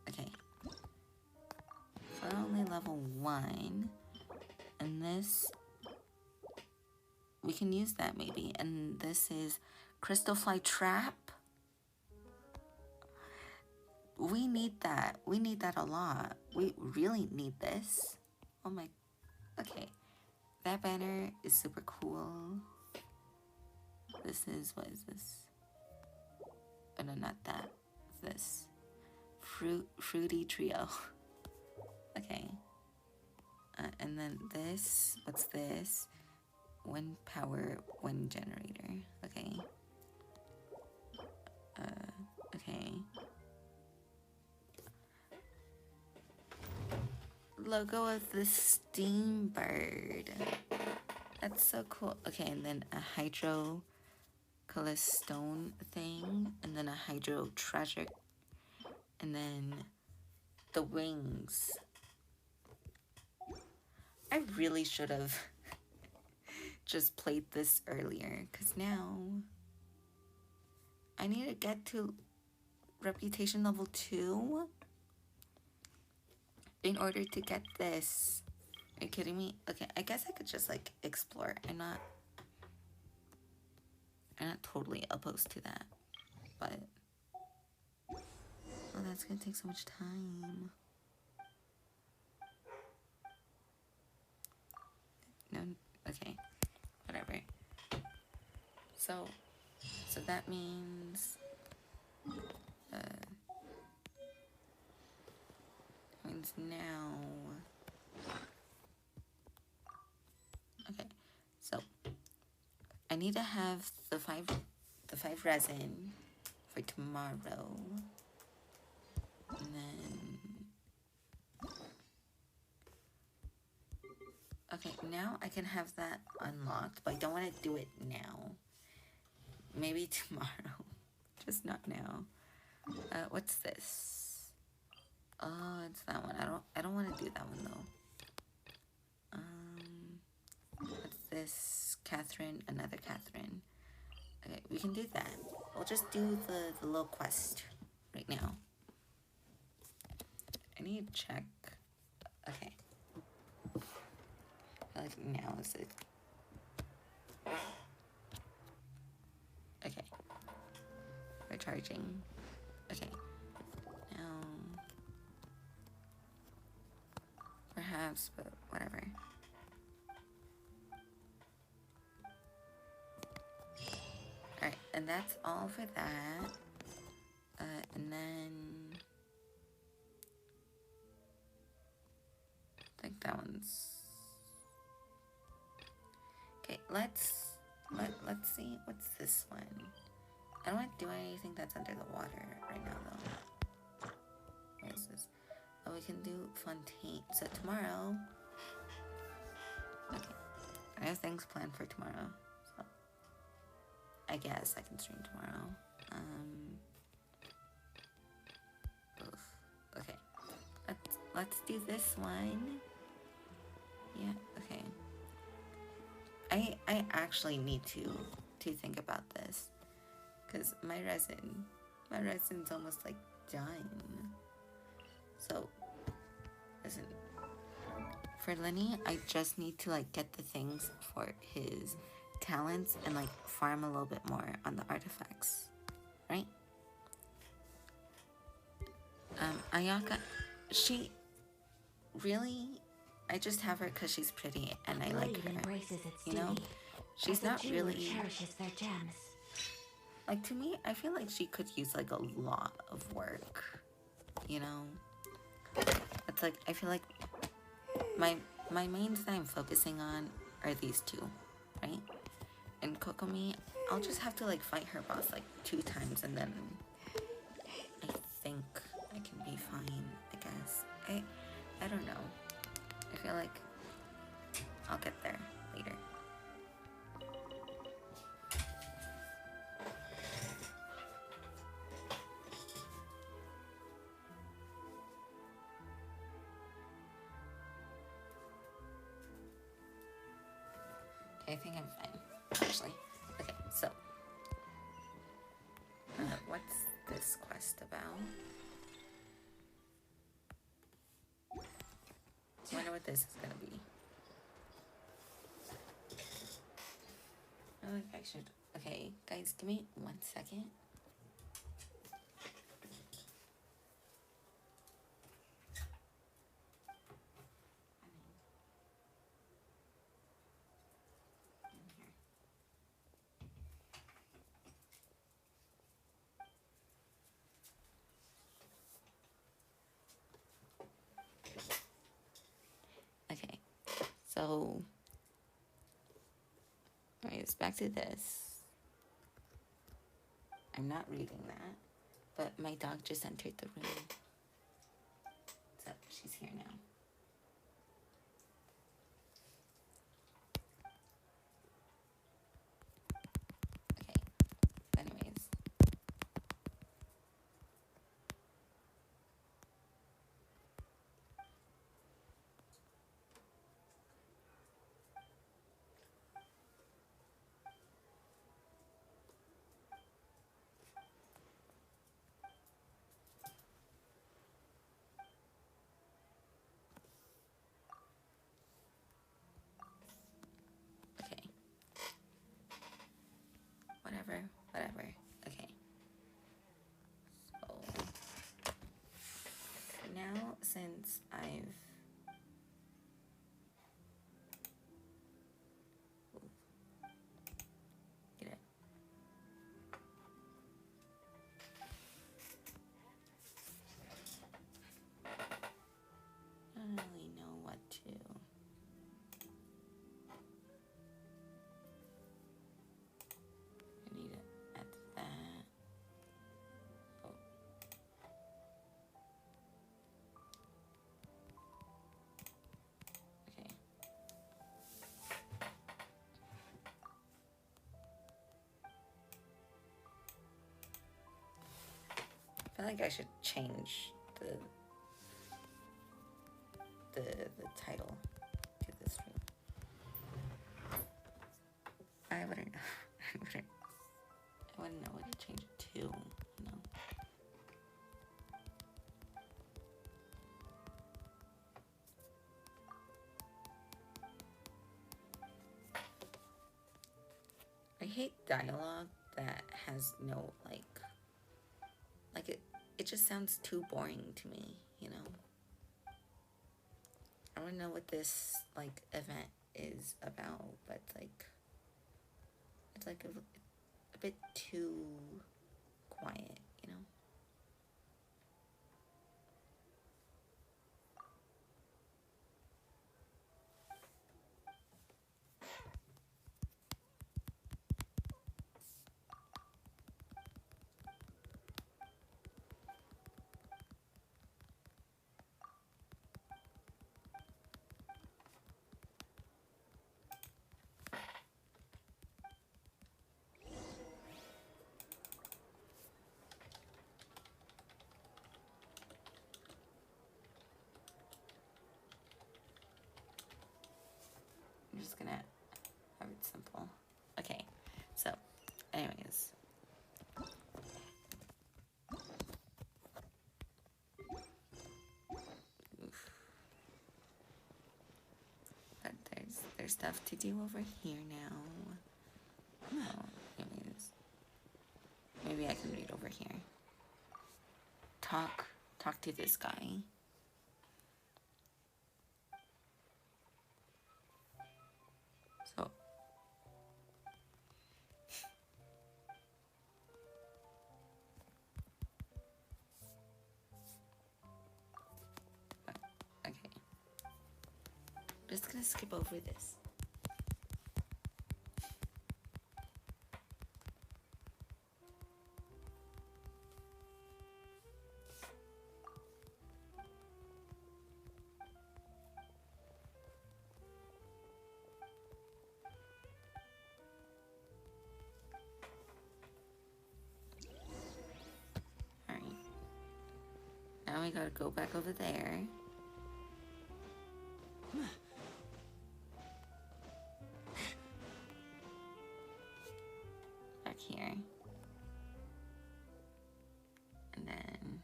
Okay. For only level 1. And this we can use that maybe. And this is Crystal Fly Trap. We need that. We need that a lot. We really need this. Oh my. Okay. That banner is super cool. This is, what is this? Oh no, not that. This. Fruity Trio. Okay. And then this. What's this? Wind power wind generator. Okay. Okay. Logo of the steam bird. That's so cool. Okay, and then a hydro stone thing, and then a hydro treasure, and then the wings. I really should have just played this earlier, because now I need to get to reputation level 2 in order to get this. Are you kidding me? Okay, I guess I could just like explore. I'm not totally opposed to that, but oh, that's gonna take so much time. No, okay, whatever. So that means now. Okay, so I need to have the five resin for tomorrow, and then okay, now I can have that unlocked, but I don't want to do it now. Maybe tomorrow, just not now. What's this? Oh, it's that one. I don't want to do that one though. What's this? Catherine, another Catherine. Okay, we can do that. We'll just do the little quest right now. I need to check. Okay. I like now is it? Okay. We're charging. Okay. Now. Perhaps, but whatever. Alright, and that's all for that. And then I think that one's Okay, let's see. What's this one? I don't want to do anything that's under the water right now, though. What is this? Oh, we can do Fontaines. So tomorrow... Okay. I have things planned for tomorrow. So I guess I can stream tomorrow. Oof. Okay. Let's do this one. Yeah, okay. I actually need to think about this. Because my resin's almost like done. So listen, for Lenny, I just need to like get the things for his talents and like farm a little bit more on the artifacts, right? Ayaka, she really, I just have her because she's pretty and I like her. You know, she's not really cherishes their gems. like, to me. I feel like she could use like a lot of work. You know, it's like I feel like my mains that I'm focusing on are these two, right? And Kokomi, I'll just have to like fight her boss like 2 times and then I think I can be fine, I guess. I don't know. I feel like I'll get there later. Okay, I think I'm fine, actually. Okay, so what's this quest about? I wonder what this is gonna be. I think I should. Okay, guys, give me 1 second. Okay, so alright, it's back to this. I'm not reading that, but my dog just entered the room. So she's here now. Okay, anyways. Okay. Whatever. Okay. So now since I've get it. I don't really know what to. I need to add that. Oh. Okay. I feel like I should change the title to this room. I wouldn't know. I wouldn't know what to change it to, you know. I hate dialogue that has no like it just sounds too boring to me, you know. I want to know what this like event is about, but it's like a bit too quiet, you know. I'm just gonna have it simple. Okay, so, anyways. Oof. But there's stuff to do over here now. Oh, anyways. Maybe I can read over here. Talk to this guy. So okay. Just gonna skip over this. Alright. Now we gotta go back over there. Back here. And then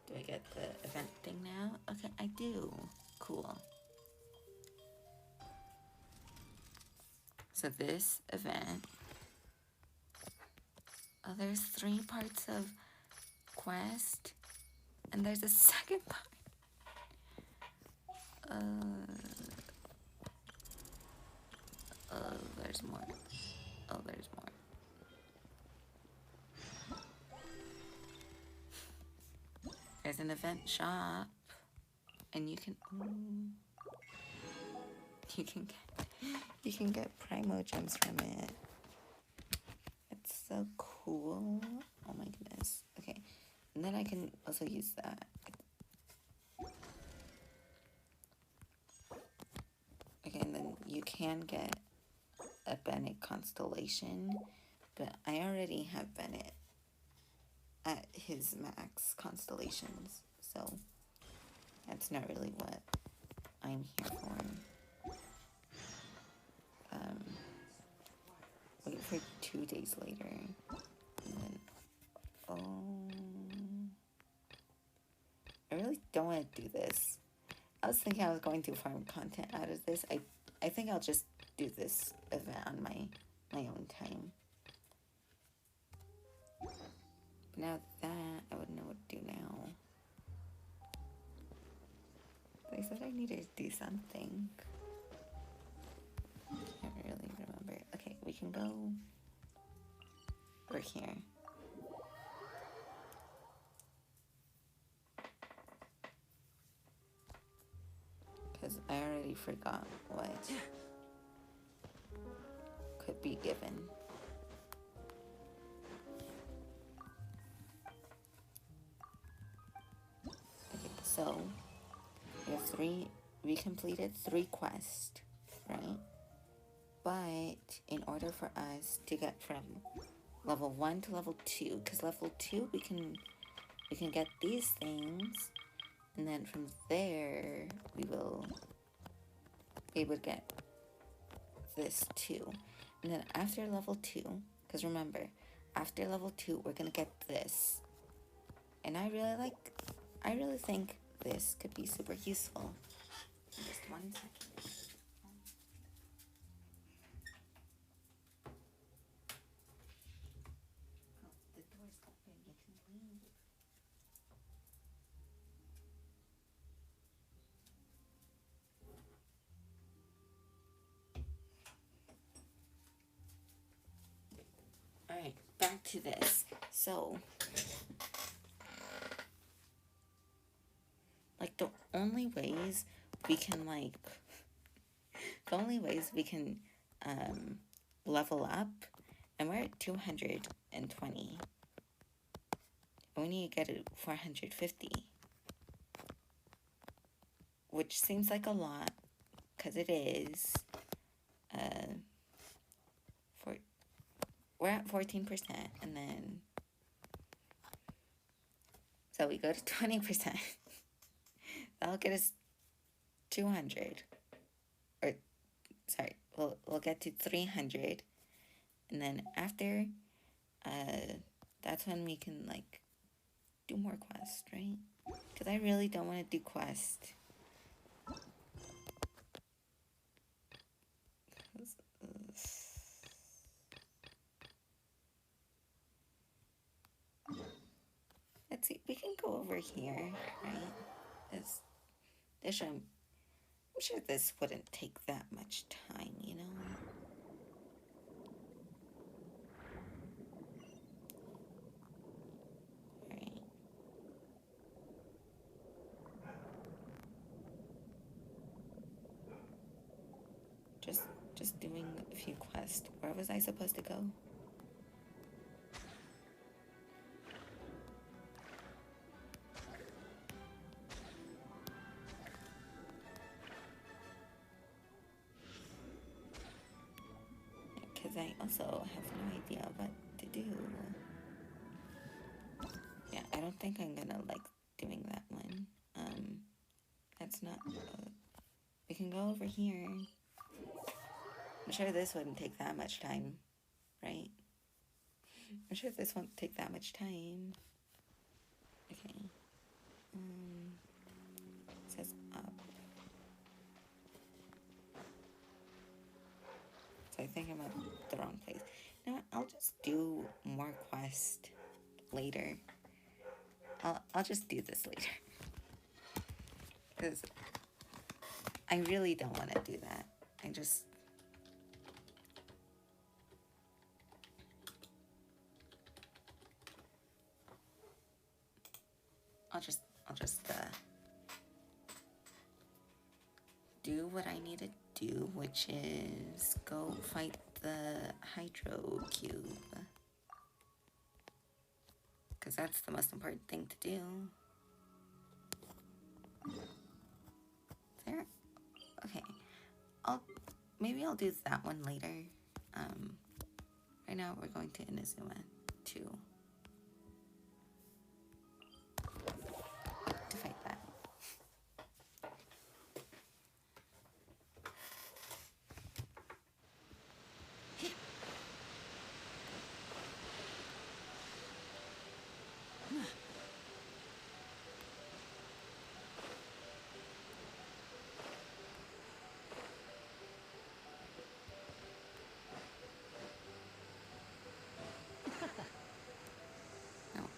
do I get the event thing now? Okay, I do. Cool. So this event, oh, there's 3 parts of quest, and there's a second part. There's more. Oh, there's more. There's an event shop, and you can you can get Primo gems from it. It's so cool. Oh my goodness. Okay, and then I can also use that. Okay, and then you can get a Bennett constellation, but I already have Bennett at his max constellations, so that's not really what I'm here for. Wait for 2 days later, and then I really don't want to do this. I was thinking I was going to farm content out of this. I think I'll just do this event on my own time. But now that, I wouldn't know what to do now. They said I needed to do something. Can't really remember. Okay, we can go over here. Because I already forgot what could be given. Okay, so we completed 3 quests, right? But in order for us to get from level 1 to level 2, because level 2 we can get these things, and then from there we will be able to get this too. And then after level 2, because remember, after level 2 we're gonna get this, and I really think this could be super useful. Just 1 second. The door's open, you can leave. to this. So, like, the only ways we can, level up, and we're at 220. We need to get it 450. Which seems like a lot, because it is. We're at 14%, and then, so we go to 20%. That'll get us 200. Or, sorry, we'll get to 300. And then after, that's when we can, like, do more quests, right? Because I really don't want to do quest. Let's see, we can go over here, right? I'm sure this wouldn't take that much time, you know? Right. Just doing a few quests. Where was I supposed to go? Because I also have no idea what to do. Yeah, I don't think I'm gonna like doing that one. That's not... we can go over here. I'm sure this wouldn't take that much time, right? I'm sure this won't take that much time. Okay. It says up. So I think I'm at the wrong place. You know what? I'll just do more quest later. I'll just do this later. Because I really don't want to do that. I'll just do what I need to do, which is go fight the Hydro Cube. Because that's the most important thing to do. There? Okay. Maybe I'll do that one later. Right now we're going to Inazuma 2. To fight that.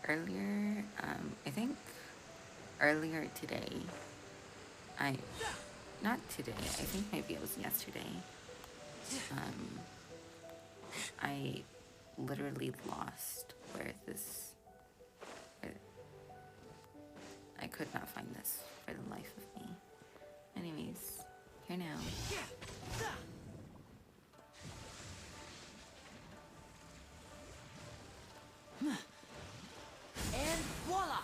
Earlier, I think earlier today, not today, I think maybe it was yesterday, I literally lost I could not find this for the life of me. Anyways, here now. And voila!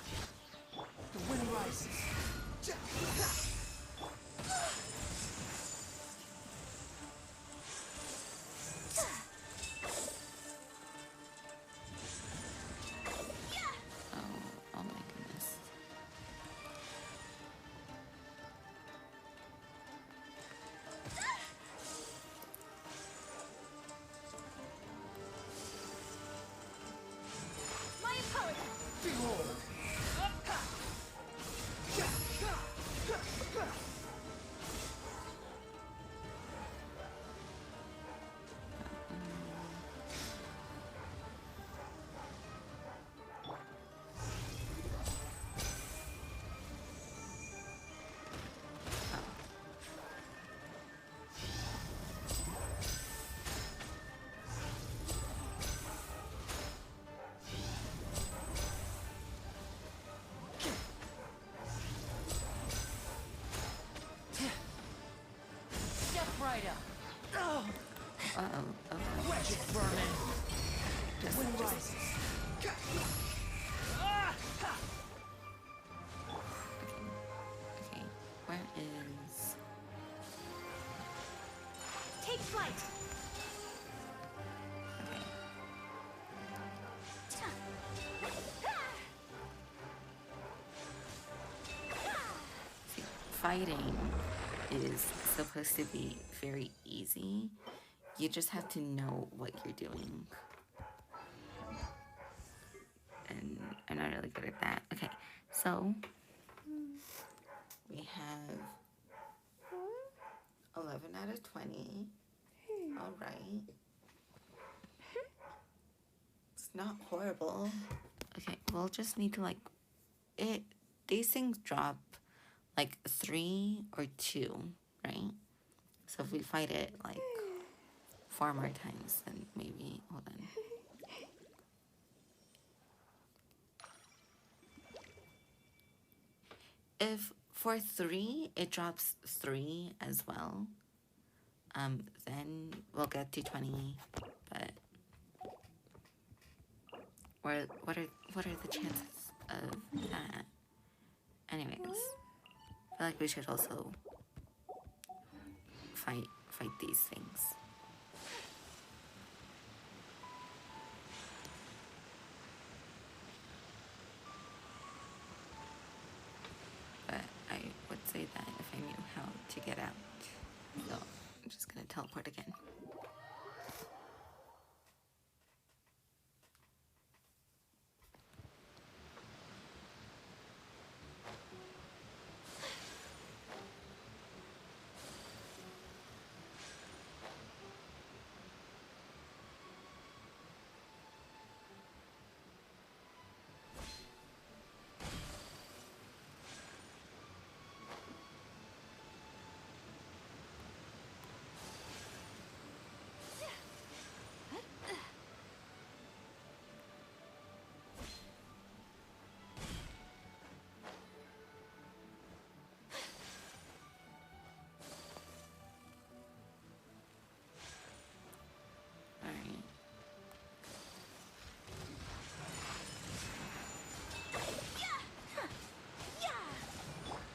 The wind rises. Oh my goodness. Rider. Uh-oh. Okay. Wretched vermin. The wind rises. Okay. Where is... Take flight. See, fighting is supposed to be very easy. You just have to know what you're doing. And I'm not really good at that. Okay, so we have 11 out of 20. All right. It's not horrible. Okay, we'll just need to like it. These things drop like 3 or 2, right? So if we fight it like 4 more times, then maybe, hold on. If for 3, it drops 3 as well, then we'll get to 20, but what are the chances of that? Anyways, I feel like we should also fight these things. But I would say that if I knew how to get out. So I'm just gonna teleport again.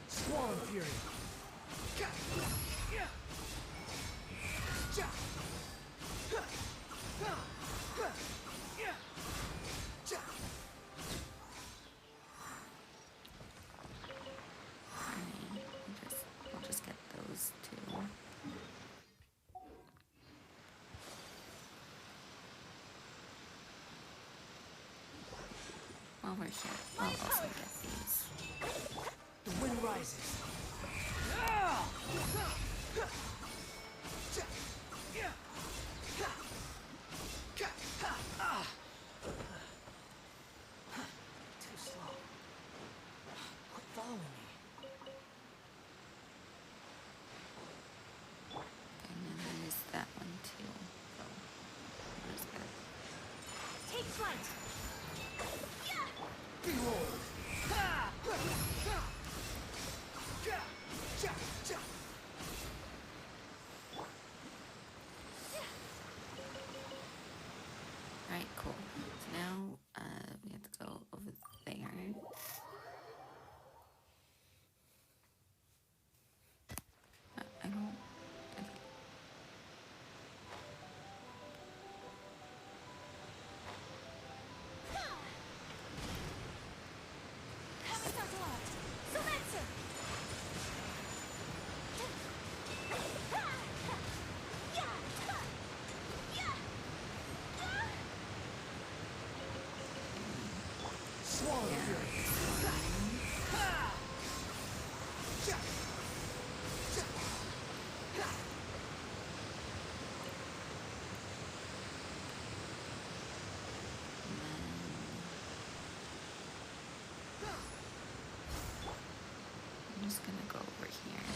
Swarm Fury. We'll just get those two. While we're here, I'll also get these. The wind rises. Too slow. Quit following me. And then there's that one too. So we're just gonna Take flight. Behold. Alright, cool. So now we have to go over there. I don't... Okay. Swarm Fury. I'm just gonna go over here and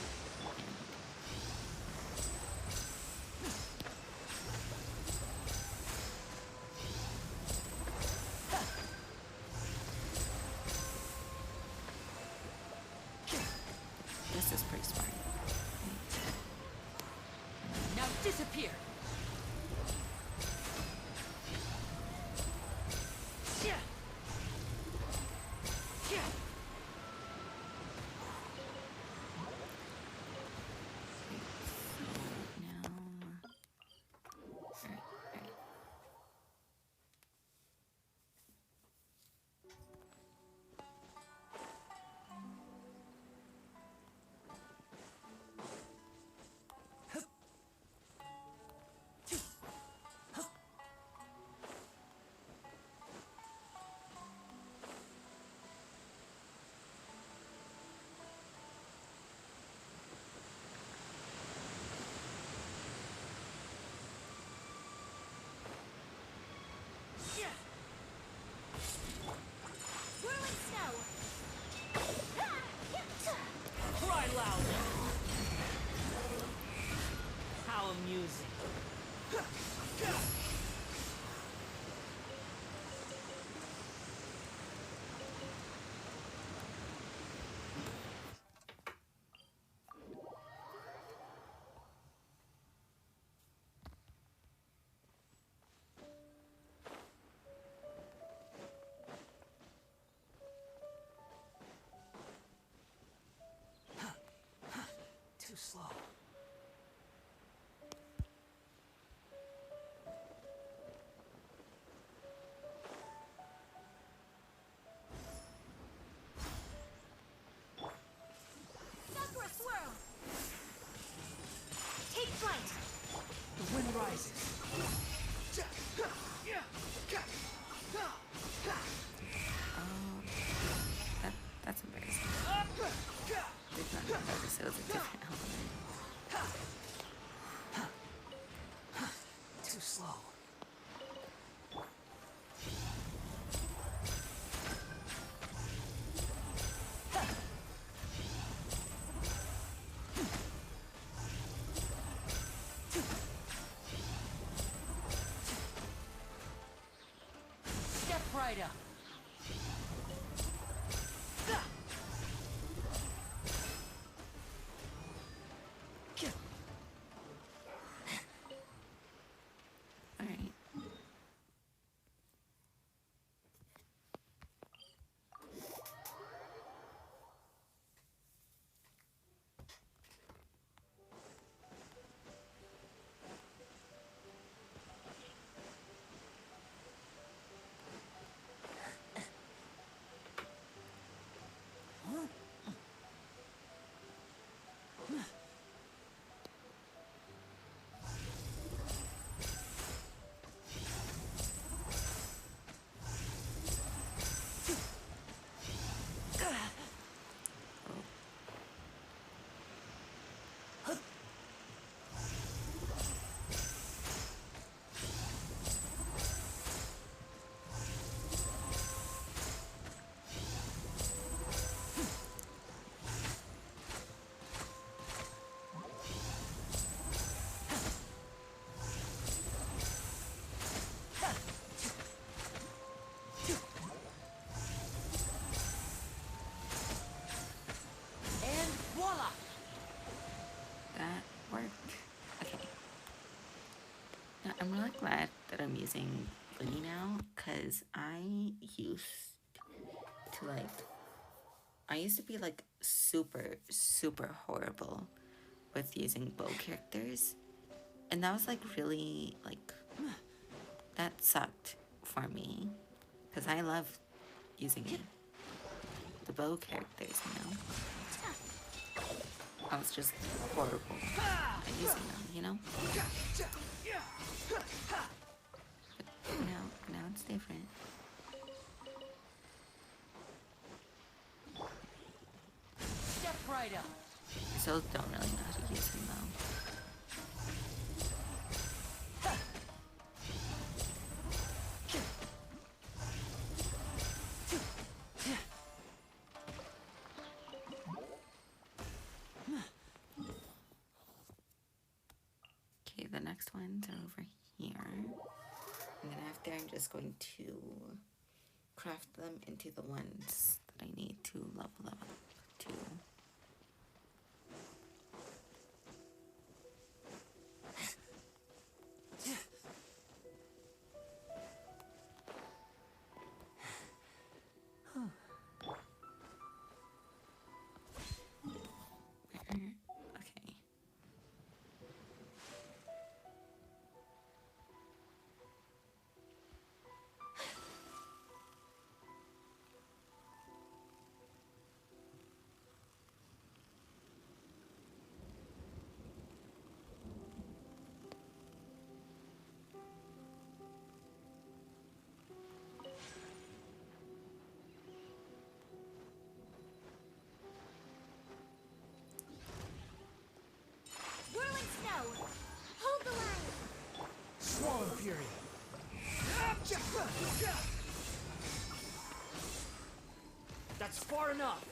this is pretty smart. Here. Yeah. Yeah. Whirling snow. Cry loud. How amusing. Too slow. Sakura swirl. Take flight. The wind rises. That's embarrassing. Did not notice it was a different element. Too slow. Step right up. Alright. And voila! That worked. Okay. Now, I'm really glad that I'm using Lily now, because I used to be like super, super horrible with using bow characters. And that was like really, like, that sucked for me. Because I love using the bow characters, you know? I was just horrible at using them, you know? But now it's different. Step right up. I still don't really know how to use him though. Okay, the next ones are over here. And then after I'm just going to craft them into the ones that I need to level up to. Fury. That's far enough.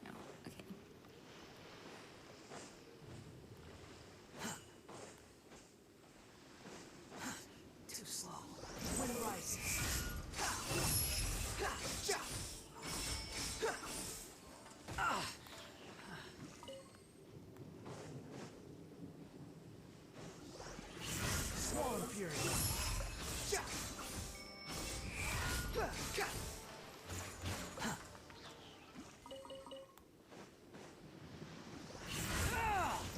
No, okay. Too slow. Wind rises. Swan Fury.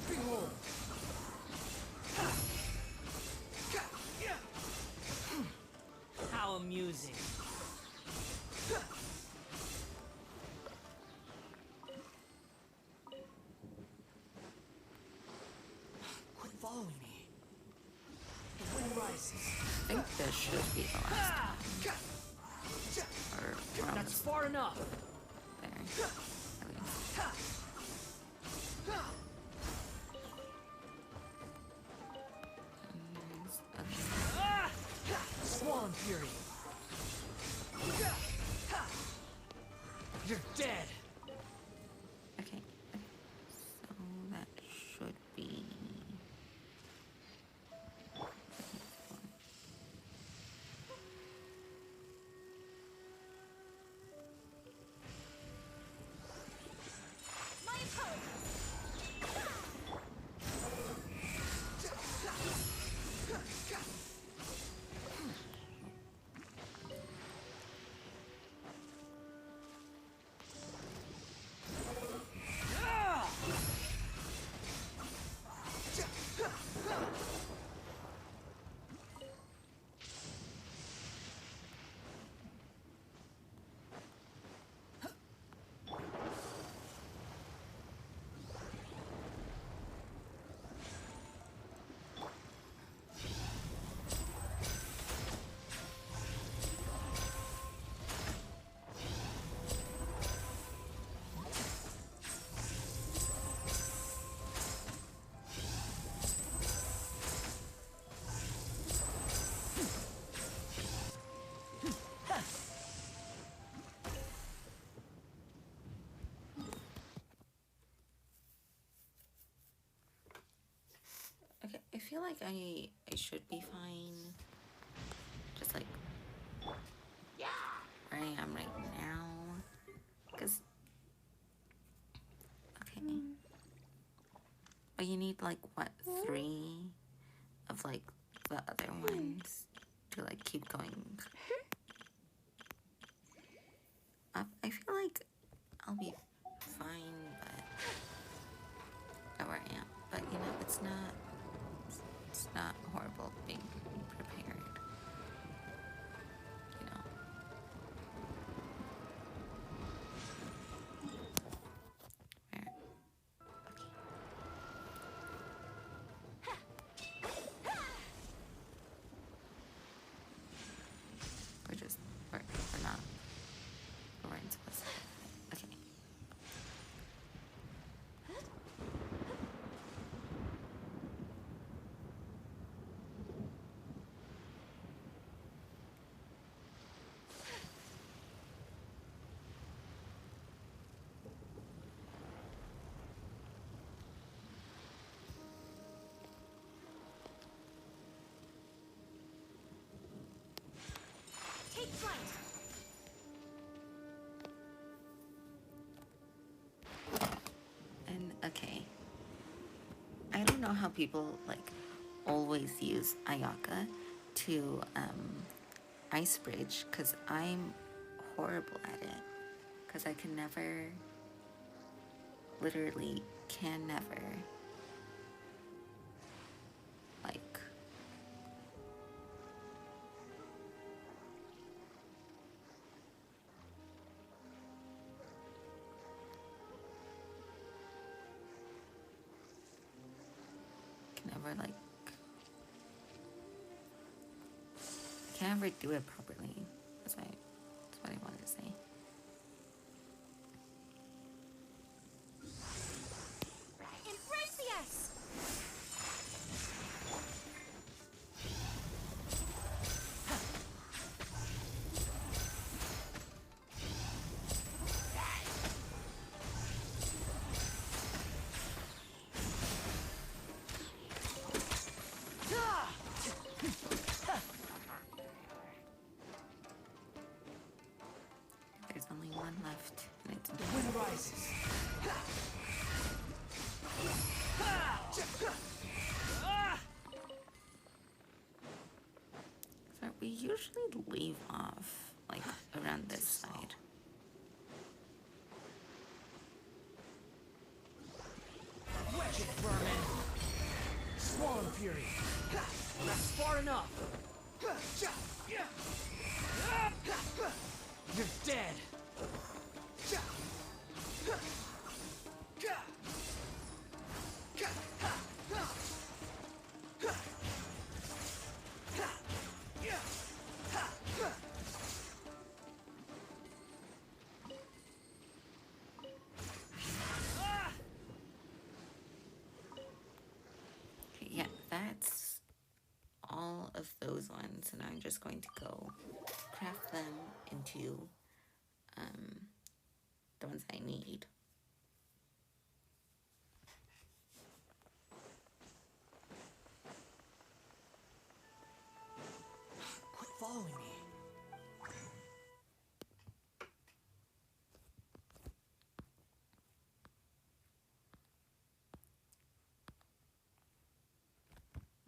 Behold. How amusing. Quit following me. The wind rises. I think this should be the last time. Or we're That's almost far enough. there. At least. Swan Fury. You're dead. Okay. So that should be. My apologies. Okay, I feel like I should be fine. Just like where I am right now. Because okay. But you need like what, 3 of like the other ones to like keep going up. I feel like I'll be fine, but where I am. But you know, it's not horrible being prepared. You know. Where? We're not. We're in supposed to. Okay. Take flight. And okay. I don't know how people like always use Ayaka to ice bridge, because I'm horrible at it. Because I can never, literally can never, like, can never do it properly. That's what I wanted to say. Embrace the ice. actually leave off, like, around this side. Wretched vermin! Swallow Fury! That's far enough! You're dead! Yeah, that's all of those ones, and I'm just going to go craft them into the ones I need. Quit following me.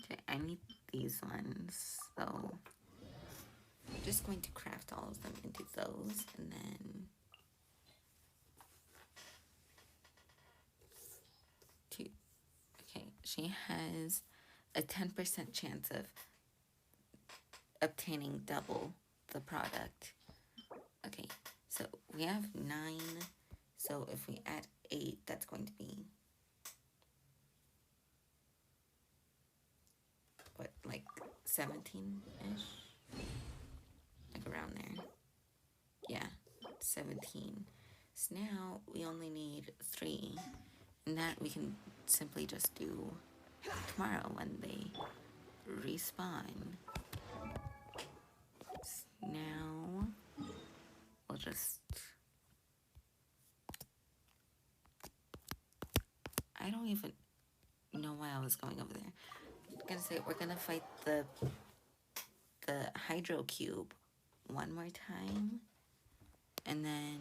Okay, I need these ones, so I'm just going to craft all of them into those, and then two. Okay, she has a 10% chance of obtaining double the product. Okay, so we have 9, so if we add 8, that's going to be what, like 17-ish? Like around there. Yeah, 17. So now we only need 3, and that we can simply just do tomorrow when they respawn. So now we'll just... I don't even know why I was going over there. I'm gonna say we're gonna fight the Hydro Cube one more time, and then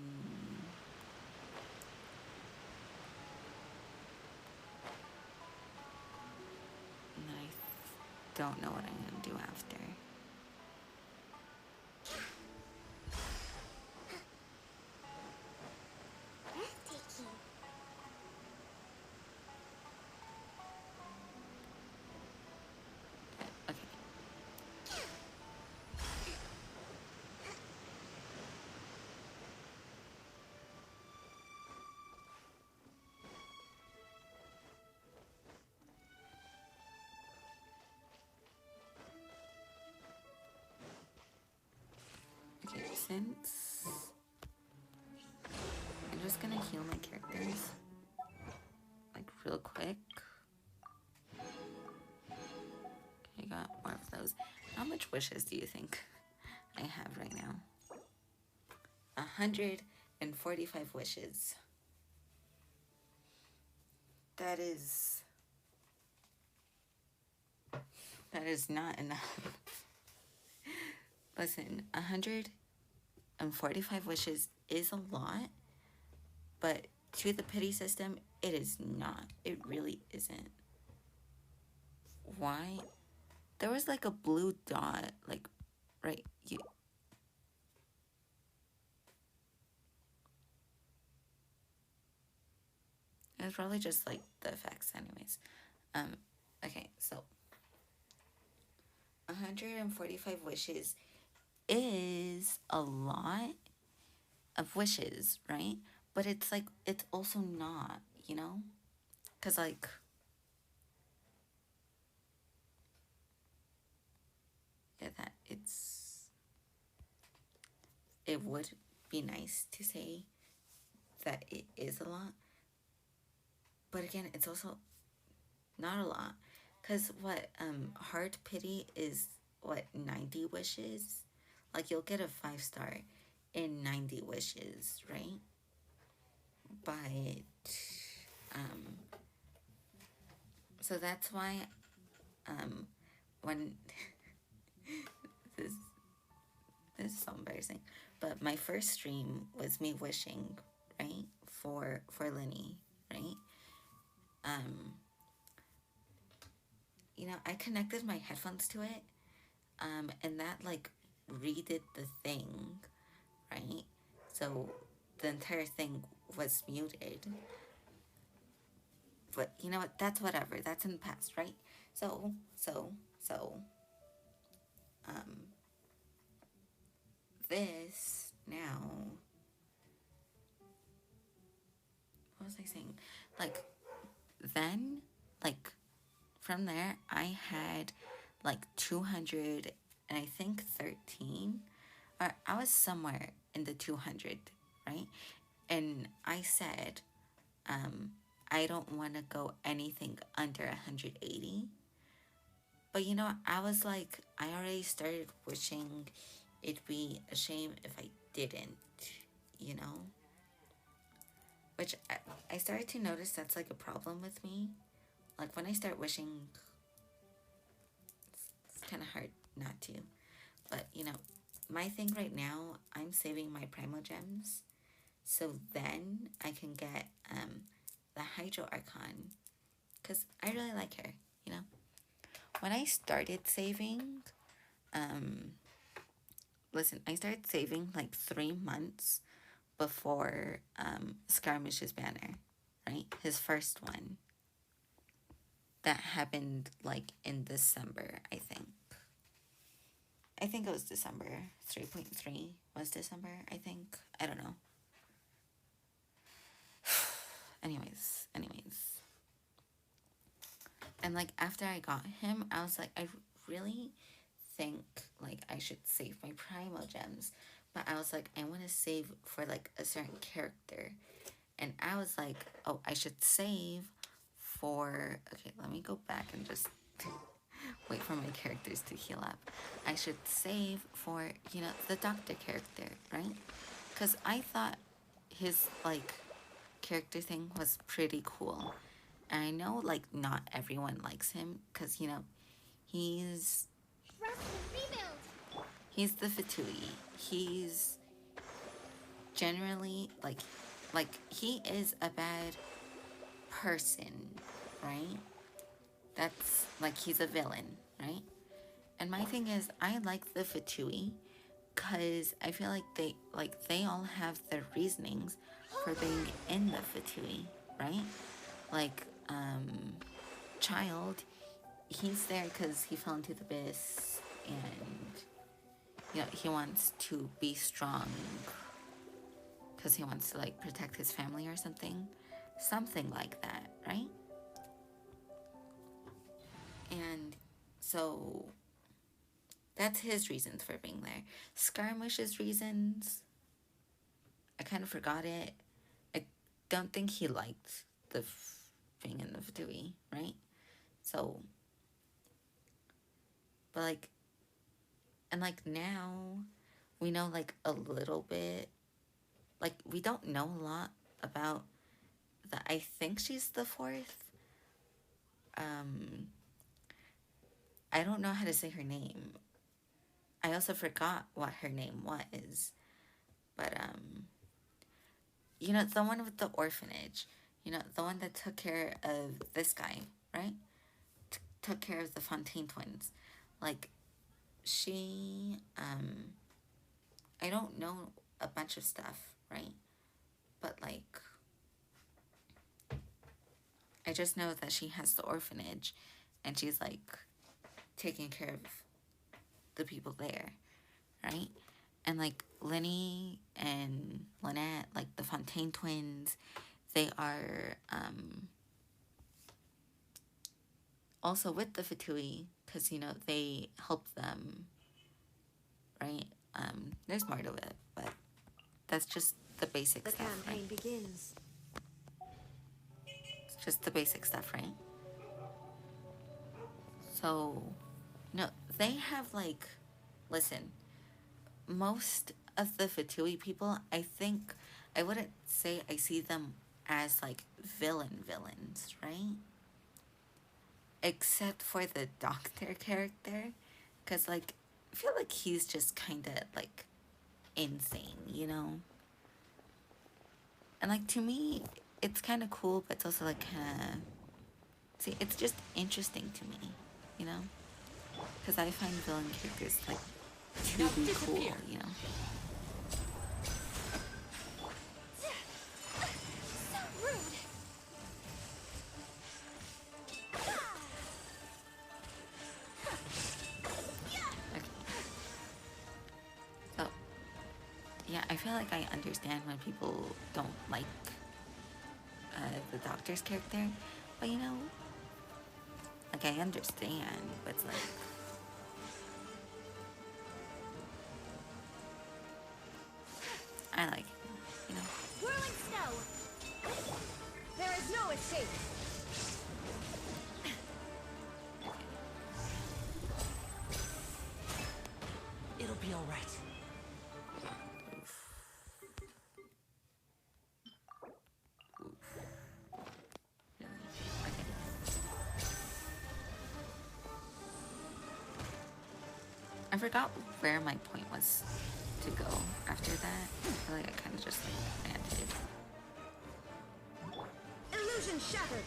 I don't know what I'm gonna do after. Breathtaking. Okay, since I'm just gonna heal my characters like real quick. I got more of those. How much wishes do you think I have right now? 145 wishes. That is not enough. Listen, 145 wishes is a lot, but to the pity system, it is not. It really isn't. Why? There was like a blue dot, like, right, you... It was probably just like the effects anyways. Okay, so 145 wishes is a lot of wishes, right? But it's like, it's also not, you know? Because like, yeah, that it would be nice to say that it is a lot, but again, it's also not a lot. Because what, heart pity is what, 90 wishes? Like, you'll get a 5-star in 90 wishes, right? But so that's why when this is so embarrassing, but my first stream was me wishing, right, for Linny, right? You know, I connected my headphones to it, and that like redid the thing, right? So the entire thing was muted. But you know what? That's whatever. That's in the past, right? So, um, this now, what was I saying? Like, then, like, from there, I had like 200 and I think 13, or I was somewhere in the 200, right? And I said, I don't want to go anything under 180. But you know, I was like, I already started wishing it'd be a shame if I didn't, you know? Which I started to notice that's like a problem with me. Like when I start wishing, it's kind of hard not to. But you know, my thing right now, I'm saving my Primo Gems. So then I can get the Hydro Archon. Because I really like her, you know? When I started saving, listen, I started saving like 3 months before Skirmish's banner, right? His first one. That happened like in December, I think. I think it was December. 3.3 was December, I think. I don't know. anyways. And like after I got him, I was like, I really think like I should save my Primo Gems. But I was like, I want to save for like a certain character. And I was like, oh, I should save for... Okay, let me go back and just wait for my characters to heal up. I should save for, you know, the doctor character, right? Because I thought his, like, character thing was pretty cool. And I know, like, not everyone likes him because, you know, he's the Fatui. He's generally, like, he is a bad person, right? That's, like, he's a villain, right? And my thing is, I like the Fatui because I feel like they all have their reasonings for being in the Fatui, right? Like, Child, he's there because he fell into the abyss and, you know, he wants to be strong because he wants to, like, protect his family or something. Something like that, right? And so that's his reasons for being there. Skirmish's reasons, I kind of forgot it. I don't think he liked the being in the Fatui, right? So, but like, and like now, we know like a little bit. Like we don't know a lot about the. I think she's the fourth. I don't know how to say her name. I also forgot what her name was, but you know, the one with the orphanage. You know, the one that took care of this guy, right? Took care of the Fontaine twins. Like, she, I don't know a bunch of stuff, right? But, like, I just know that she has the orphanage and she's, like, taking care of the people there, right? And, like, Lenny and Lynette, like, the Fontaine twins, they are, also with the Fatui, because, you know, they help them, right? There's more to it, but that's just the basic stuff, right? The campaign begins. It's just the basic stuff, right? So, no, they have, like, listen, most of the Fatui people, I think, I wouldn't say I see them as, like, villains, right? Except for the doctor character, because, like, I feel like he's just kind of, like, insane, you know? And, like, to me, it's kind of cool, but it's also, like, kind of... See, it's just interesting to me, you know? Because I find villain characters, like, to be cool, you know? So rude. So, yeah, I feel like I understand when people don't like the doctor's character, but you know, like I understand, but it's like, I like it, you know. Whirling snow. There is no escape. It'll be all right. I forgot where my point was to go after that. I feel like I kind of just like landed. Illusion shattered.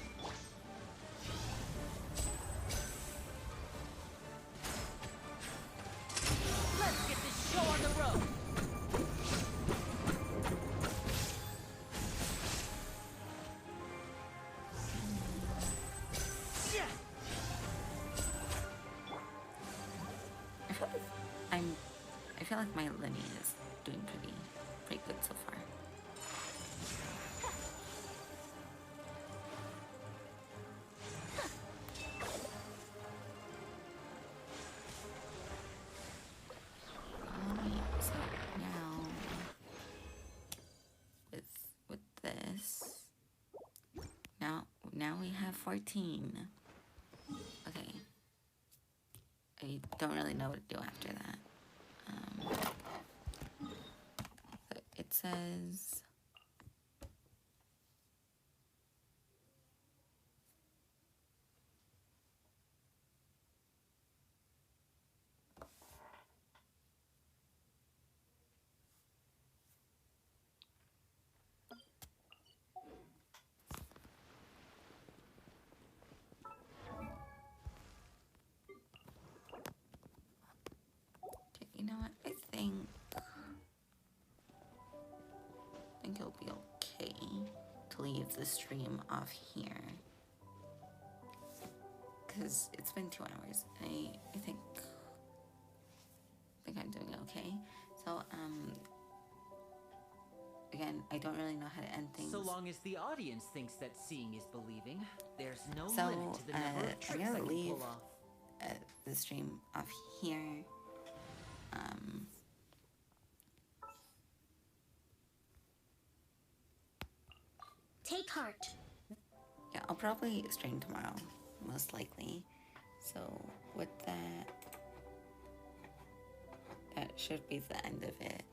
Let's get this show on the road. I feel like my Lenny is doing pretty good so far. So now with this, now we have 14. Okay. I don't really know what to do after that. It says you know what? I think it'll be okay to leave the stream off here, because it's been 2 hours. I think I'm doing okay. So again, I don't really know how to end things. So long as the audience thinks that seeing is believing, there's no So limit to the number of tricks I'm I gonna can leave pull off. the stream off here. Take heart. Yeah, I'll probably stream tomorrow, most likely. So with that should be the end of it.